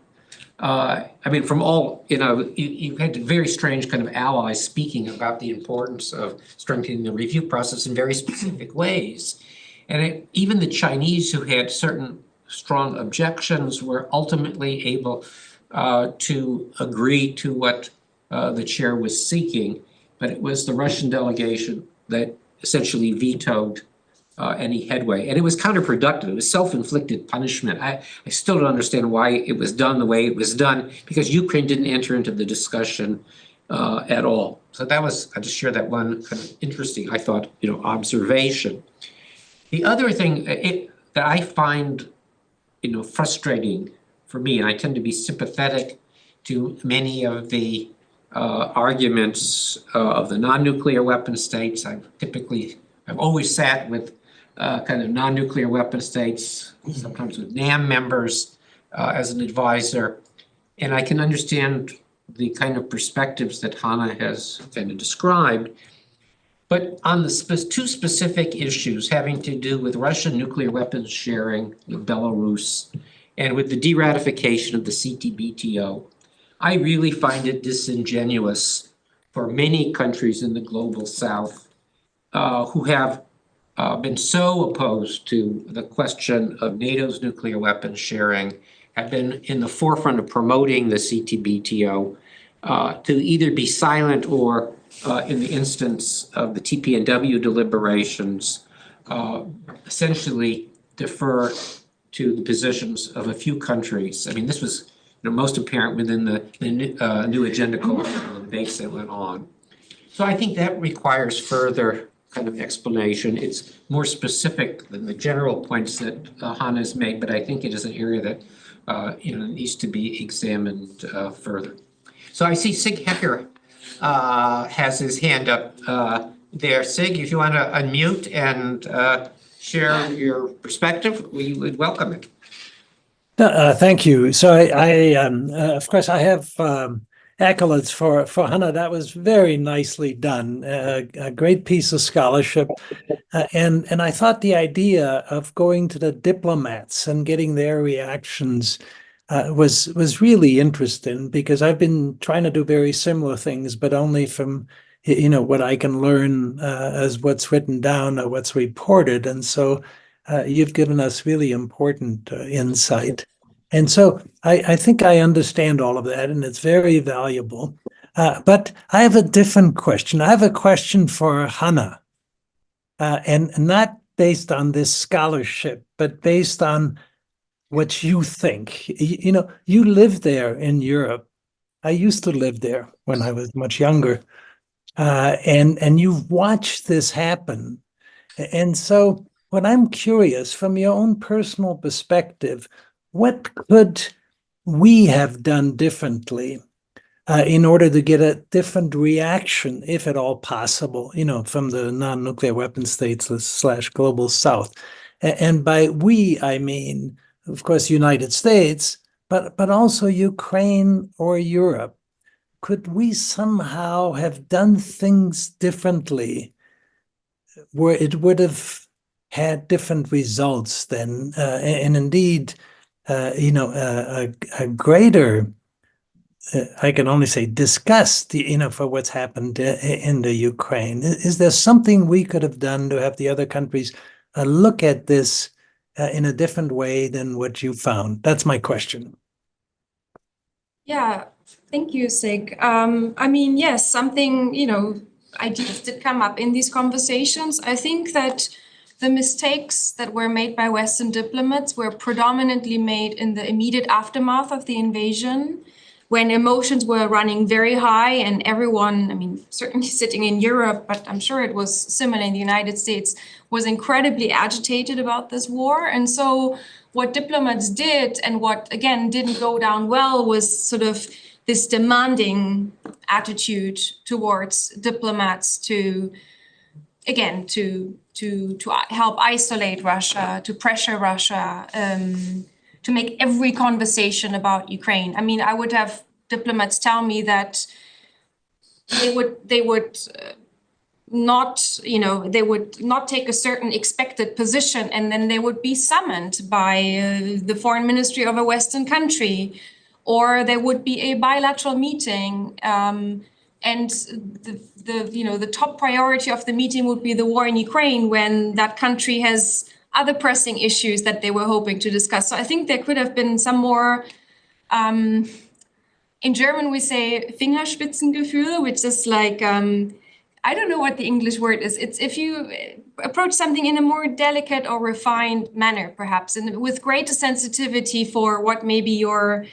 From all, you had very strange kind of allies speaking about the importance of strengthening the review process in very specific ways. And even the Chinese, who had certain strong objections, were ultimately able to agree to what the chair was seeking. But it was the Russian delegation that essentially vetoed any headway. And it was counterproductive. It was self-inflicted punishment. I still don't understand why it was done the way it was done, because Ukraine didn't enter into the discussion at all. So that was, I just share that one kind of interesting, I thought, observation. The other thing that I find, frustrating for me, and I tend to be sympathetic to many of the arguments of the non-nuclear weapon states. I've always sat with kind of non-nuclear weapon states, sometimes with NAM members as an advisor. And I can understand the kind of perspectives that Hanna has kind of described. But on the two specific issues having to do with Russian nuclear weapons sharing with Belarus and with the de-ratification of the CTBTO, I really find it disingenuous for many countries in the global South who have been so opposed to the question of NATO's nuclear weapons sharing, have been in the forefront of promoting the CTBTO, to either be silent or, in the instance of the TPNW deliberations, essentially defer to the positions of a few countries. This was most apparent within the new agenda call debates that went on. So I think that requires further kind of explanation. It's more specific than the general points that Hanna's made, but I think it is an area that needs to be examined further. So I see Sig Hecker has his hand up there. Sig, if you want to unmute and share your perspective, we would welcome it. Thank you. So of course, I have accolades for Hanna. That was very nicely done. A great piece of scholarship. And I thought the idea of going to the diplomats and getting their reactions was really interesting, because I've been trying to do very similar things, but only from what I can learn as what's written down or what's reported. And so you've given us really important insight. And so I think I understand all of that, and it's very valuable. But I have a different question. I have a question for Hanna, and not based on this scholarship, but based on what you think. You live there in Europe. I used to live there when I was much younger. And you've watched this happen. And so what I'm curious, from your own personal perspective, what could we have done differently in order to get a different reaction, if at all possible, from the non-nuclear weapon states / global South? And by we, I mean, of course, United States, but also Ukraine or Europe. Could we somehow have done things differently where it would have had different results then? And indeed, a greater, I can only say, disgust, for what's happened in the Ukraine. Is there something we could have done to have the other countries look at this in a different way than what you found? That's my question. Yeah, thank you, Sig. Yes, something, ideas did come up in these conversations. I think that the mistakes that were made by Western diplomats were predominantly made in the immediate aftermath of the invasion, when emotions were running very high and everyone, certainly sitting in Europe, but I'm sure it was similar in the United States, was incredibly agitated about this war. And so what diplomats did, and what, again, didn't go down well, was sort of this demanding attitude towards diplomats to help isolate Russia, to pressure Russia, to make every conversation about Ukraine. I would have diplomats tell me that they would not take a certain expected position, and then they would be summoned by the foreign ministry of a Western country, or there would be a bilateral meeting, and the top priority of the meeting would be the war in Ukraine, when that country has other pressing issues that they were hoping to discuss. So I think there could have been some more, in German we say Fingerspitzengefühl, which is like, I don't know what the English word is. It's if you approach something in a more delicate or refined manner, perhaps, and with greater sensitivity for what maybe your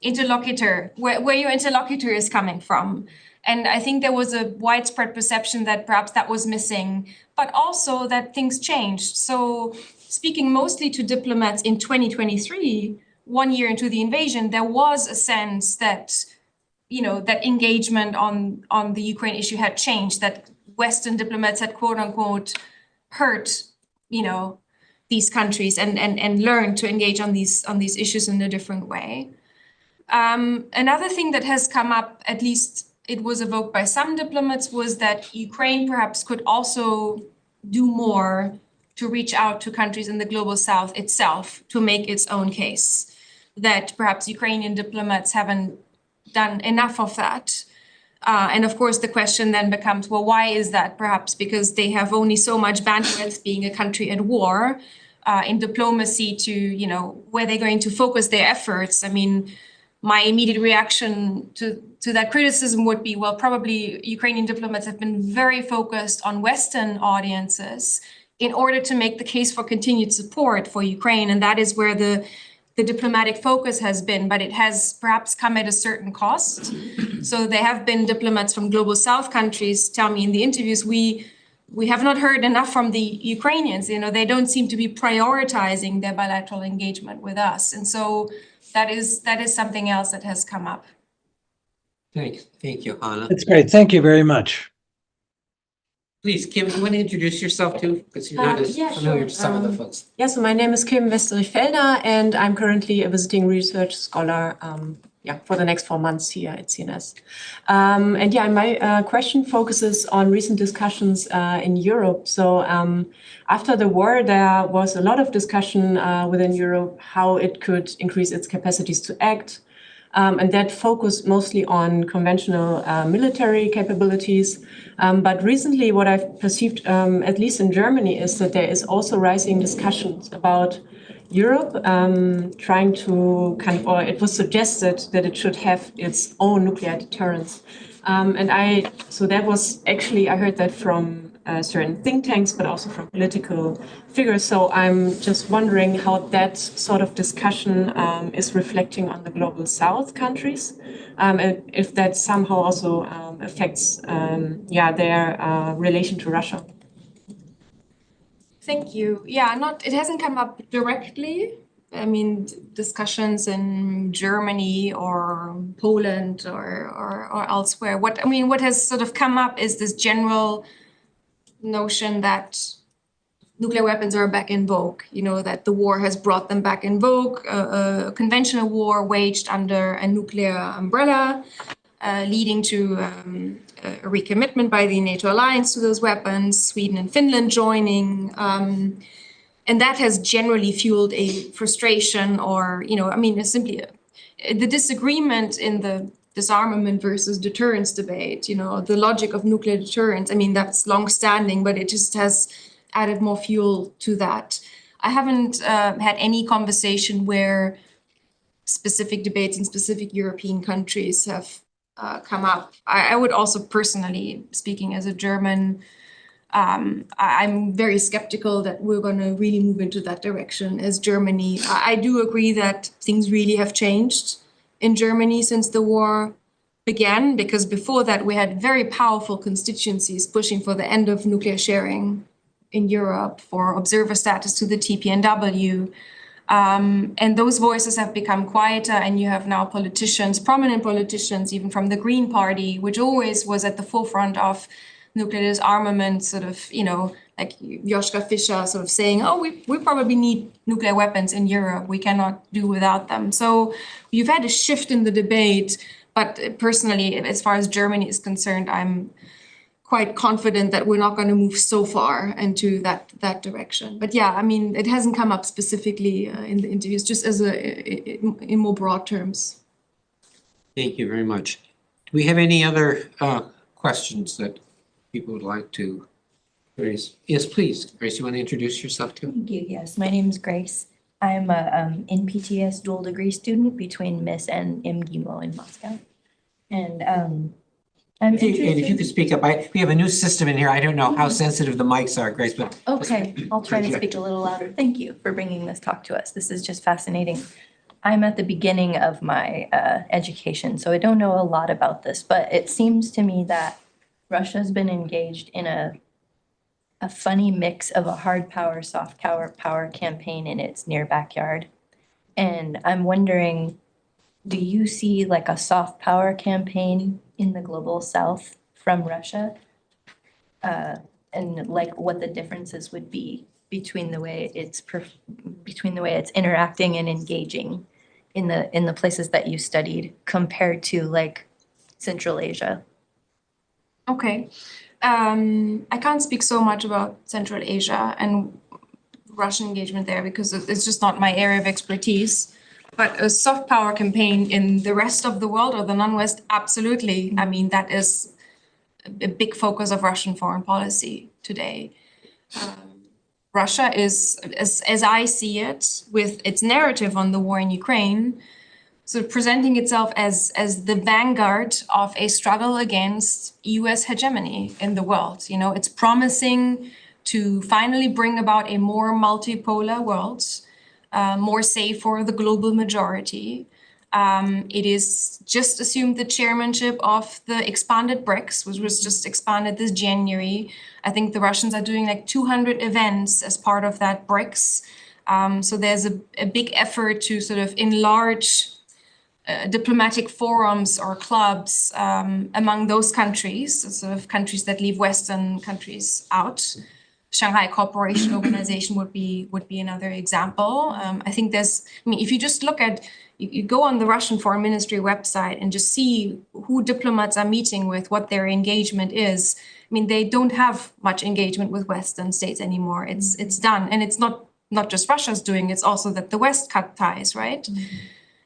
interlocutor, where your interlocutor is coming from. And I think there was a widespread perception that perhaps that was missing, but also that things changed. So speaking mostly to diplomats in 2023, 1 year into the invasion, there was a sense that, that engagement on the Ukraine issue had changed, that Western diplomats had, quote unquote, hurt, these countries and learned to engage on these issues in a different way. Another thing that has come up, at least it was evoked by some diplomats, was that Ukraine perhaps could also do more to reach out to countries in the global South itself to make its own case, that perhaps Ukrainian diplomats haven't done enough of that. And of course, the question then becomes, well, why is that? Perhaps because they have only so much bandwidth, being a country at war, in diplomacy, to, where they're going to focus their efforts. My immediate reaction to that criticism would be, well, probably Ukrainian diplomats have been very focused on Western audiences in order to make the case for continued support for Ukraine. And that is where the diplomatic focus has been, but it has perhaps come at a certain cost. So there have been diplomats from global South countries tell me in the interviews, we have not heard enough from the Ukrainians. They don't seem to be prioritizing their bilateral engagement with us. And so that is something else that has come up. Thank you, Hanna. That's great. Thank you very much. Please, Kim, you want to introduce yourself too? Because you're not as Yeah, familiar sure. to some of the folks. Yeah, so my name is Kim Westerich-Felder, and I'm currently a visiting research scholar for the next 4 months here at CNS. My question focuses on recent discussions in Europe. So after the war, there was a lot of discussion within Europe how it could increase its capacities to act. And that focused mostly on conventional military capabilities. But recently, what I've perceived, at least in Germany, is that there is also rising discussions about Europe trying to or it was suggested that it should have its own nuclear deterrence. So that was actually, I heard that from certain think tanks, but also from political figures. So I'm just wondering how that sort of discussion is reflecting on the global South countries, and if that somehow also affects their relation to Russia. Thank you. Yeah, it hasn't come up directly. I mean, discussions in Germany or Poland or elsewhere. What has sort of come up is this general notion that nuclear weapons are back in vogue, that the war has brought them back in vogue, a conventional war waged under a nuclear umbrella, leading to a recommitment by the NATO alliance to those weapons, Sweden and Finland joining. And that has generally fueled a frustration or, simply the disagreement in the disarmament versus deterrence debate, the logic of nuclear deterrence. That's long-standing, but it just has added more fuel to that. I haven't had any conversation where specific debates in specific European countries have come up. I would also personally, speaking as a German, I'm very skeptical that we're going to really move into that direction as Germany. I do agree that things really have changed in Germany since the war began, because before that we had very powerful constituencies pushing for the end of nuclear sharing in Europe, for observer status to the TPNW. And those voices have become quieter, and you have now politicians, prominent politicians, even from the Green Party, which always was at the forefront of nuclear disarmament, sort of, like Joschka Fischer sort of saying, oh, we probably need nuclear weapons in Europe. We cannot do without them. So you've had a shift in the debate. But personally, as far as Germany is concerned, I'm quite confident that we're not going to move so far into that direction. But yeah, it hasn't come up specifically in the interviews, just as in more broad terms. Thank you very much. Do we have any other questions that people would like to raise? Yes, please. Grace, you want to introduce yourself too? Thank you. Yes, my name is Grace. I'm a NPTS dual degree student between MIS and MGIMO in Moscow. And I'm If you interested. could speak up, we have a new system in here. I don't know how sensitive the mics are, Grace, but. Okay, I'll try to speak a little louder. Thank you for bringing this talk to us. This is just fascinating. I'm at the beginning of my education, so I don't know a lot about this, but it seems to me that Russia's been engaged in a funny mix of a hard power, soft power campaign in its near backyard. And I'm wondering, do you see like a soft power campaign in the global South from Russia? And like what the differences would be between the way it's interacting and engaging in the places that you studied compared to like Central Asia? Okay. I can't speak so much about Central Asia and Russian engagement there because it's just not my area of expertise. But a soft power campaign in the rest of the world or the non-West, absolutely. That is a big focus of Russian foreign policy today. Russia is, as I see it, with its narrative on the war in Ukraine, so presenting itself as the vanguard of a struggle against US hegemony in the world. It's promising to finally bring about a more multipolar world, more safe for the global majority. It is just assumed the chairmanship of the expanded BRICS, which was just expanded this January. I think the Russians are doing like 200 events as part of that BRICS. So there's a big effort to sort of enlarge diplomatic forums or clubs among those countries, sort of countries that leave Western countries out. Shanghai Cooperation Organization would be another example. I think if you just look at, you go on the Russian Foreign Ministry website and just see who diplomats are meeting with, what their engagement is. I mean, they don't have much engagement with Western states anymore. It's done, and it's not just Russia's doing, it's also that the West cut ties, right?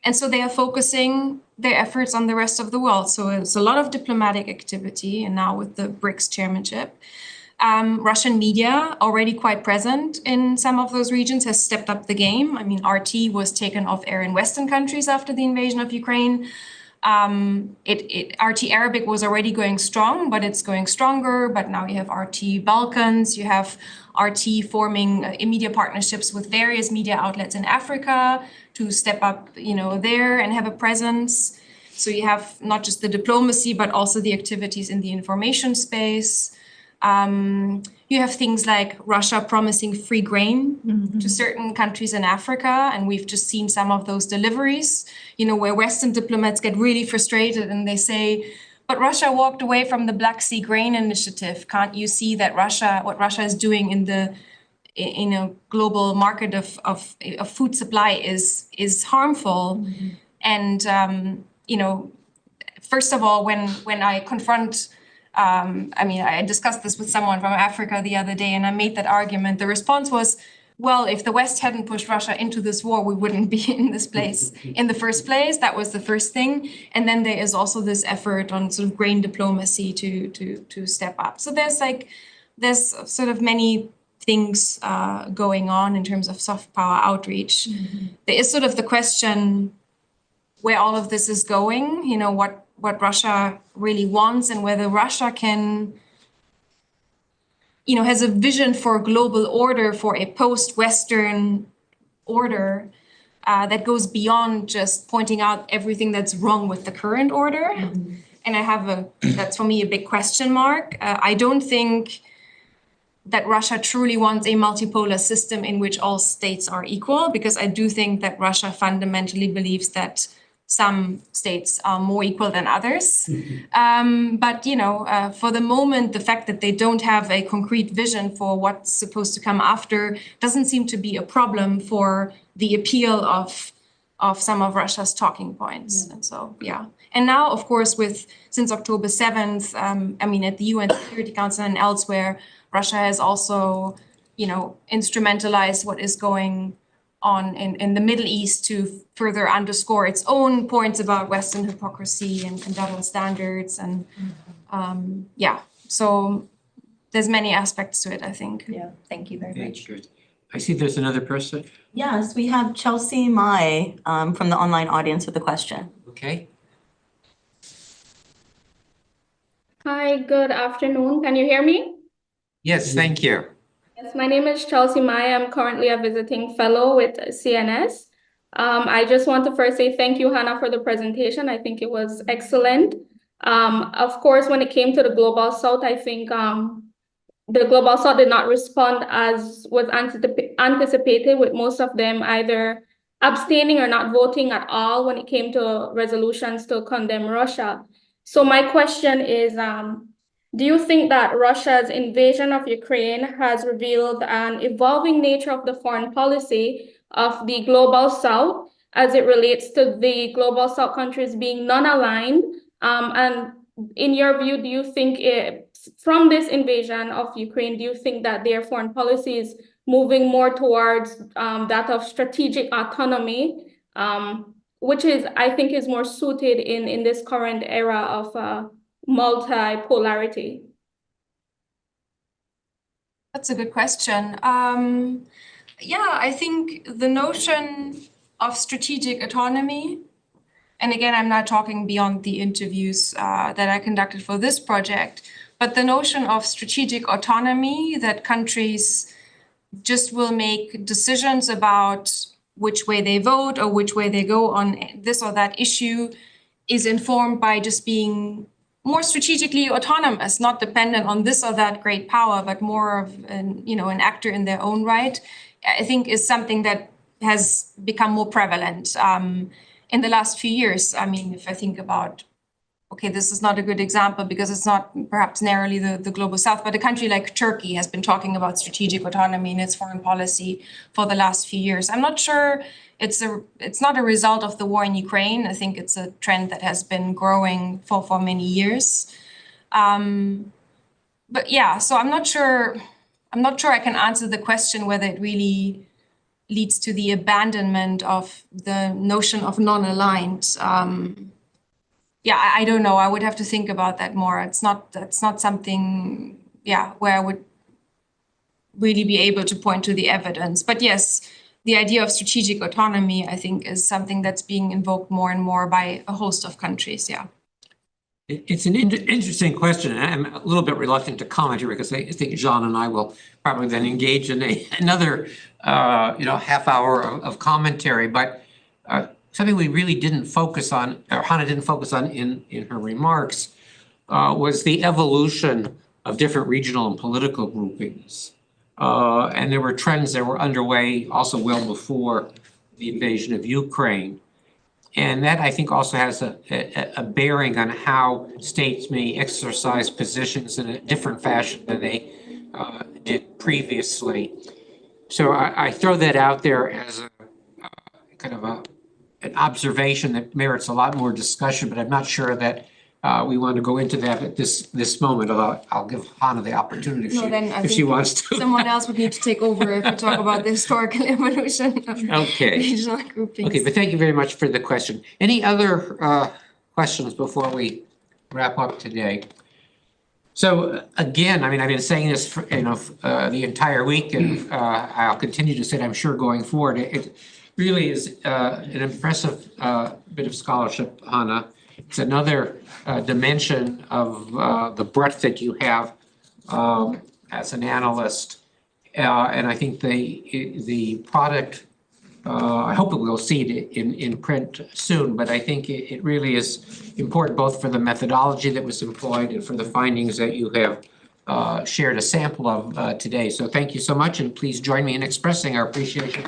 And so they are focusing their efforts on the rest of the world. So it's a lot of diplomatic activity, and now with the BRICS chairmanship. Russian media, already quite present in some of those regions, has stepped up the game. I mean, RT was taken off air in Western countries after the invasion of Ukraine. RT Arabic was already going strong, but it's going stronger. But now you have RT Balkans, you have RT forming media partnerships with various media outlets in Africa to step up, there and have a presence. So you have not just the diplomacy, but also the activities in the information space. You have things like Russia promising free grain to certain countries in Africa, and we've just seen some of those deliveries, where Western diplomats get really frustrated and they say, but Russia walked away from the Black Sea Grain Initiative. Can't you see that what Russia is doing in a global market of food supply is harmful? And first of all, when I confront I discussed this with someone from Africa the other day, and I made that argument. The response was, well, if the West hadn't pushed Russia into this war, we wouldn't be in this place in the first place. That was the first thing. And then there is also this effort on sort of grain diplomacy to step up. So there's sort of many things going on in terms of soft power outreach. There is sort of the question where all of this is going, what Russia really wants, and whether Russia can, has a vision for a global order, for a post-Western order that goes beyond just pointing out everything that's wrong with the current order. And that's for me a big question mark. I don't think that Russia truly wants a multipolar system in which all states are equal, because I do think that Russia fundamentally believes that some states are more equal than others. But, for the moment, the fact that they don't have a concrete vision for what's supposed to come after doesn't seem to be a problem for the appeal of some of Russia's talking points. And so, yeah. And now, of course, since October 7th, at the UN Security Council and elsewhere, Russia has also, instrumentalized what is going on in the Middle East to further underscore its own points about Western hypocrisy and double standards. And so there's many aspects to it, I think. Yeah, thank you very much. I see there's another person. Yes, we have Chelsea Mai from the online audience with a question. Okay. Hi, good afternoon. Can you hear me? Yes, thank you. Yes, my name is Chelsea Mai. I'm currently a visiting fellow with CNS. I just want to first say thank you, Hanna, for the presentation. I think it was excellent. Of course, when it came to the Global South, I think the Global South did not respond as was anticipated, with most of them either abstaining or not voting at all when it came to resolutions to condemn Russia. So my question is, do you think that Russia's invasion of Ukraine has revealed an evolving nature of the foreign policy of the Global South as it relates to the Global South countries being non-aligned? And in your view, do you think from this invasion of Ukraine, do you think that their foreign policy is moving more towards that of strategic autonomy, which I think is more suited in this current era of multipolarity? That's a good question. I think the notion of strategic autonomy, and again, I'm not talking beyond the interviews that I conducted for this project, but the notion of strategic autonomy, that countries just will make decisions about which way they vote or which way they go on this or that issue is informed by just being more strategically autonomous, not dependent on this or that great power, but more of an actor in their own right, I think is something that has become more prevalent in the last few years. I mean, if I think about, okay, this is not a good example because it's not perhaps narrowly the global south, but a country like Turkey has been talking about strategic autonomy in its foreign policy for the last few years. I'm not sure it's not a result of the war in Ukraine. I think it's a trend that has been growing for many years. But yeah, so I'm not sure I can answer the question whether it really leads to the abandonment of the notion of non-aligned. Yeah, I don't know. I would have to think about that more. That's not something, where I would really be able to point to the evidence. But yes, the idea of strategic autonomy, I think, is something that's being invoked more and more by a host of countries. Yeah. It's an interesting question. I'm a little bit reluctant to comment here because I think Jean and I will probably then engage in another, half hour of commentary. But something we really didn't focus on, or Hanna didn't focus on in her remarks, was the evolution of different regional and political groupings. And there were trends that were underway also well before the invasion of Ukraine. And that, I think, also has a bearing on how states may exercise positions in a different fashion than they did previously. So I throw that out there as a kind of an observation that merits a lot more discussion, but I'm not sure that we want to go into that at this moment, although I'll give Hanna the opportunity if she wants to. Someone else would need to take over if we talk about the historical evolution of regional groupings. Okay, but thank you very much for the question. Any other questions before we wrap up today? So again, I mean, I've been saying this for the entire week, and I'll continue to say it, I'm sure, going forward. It really is an impressive bit of scholarship, Hanna. It's another dimension of the breadth that you have as an analyst. And I think the product, I hope it will see it in print soon, but I think it really is important both for the methodology that was employed and for the findings that you have shared a sample of today. So thank you so much, and please join me in expressing our appreciation.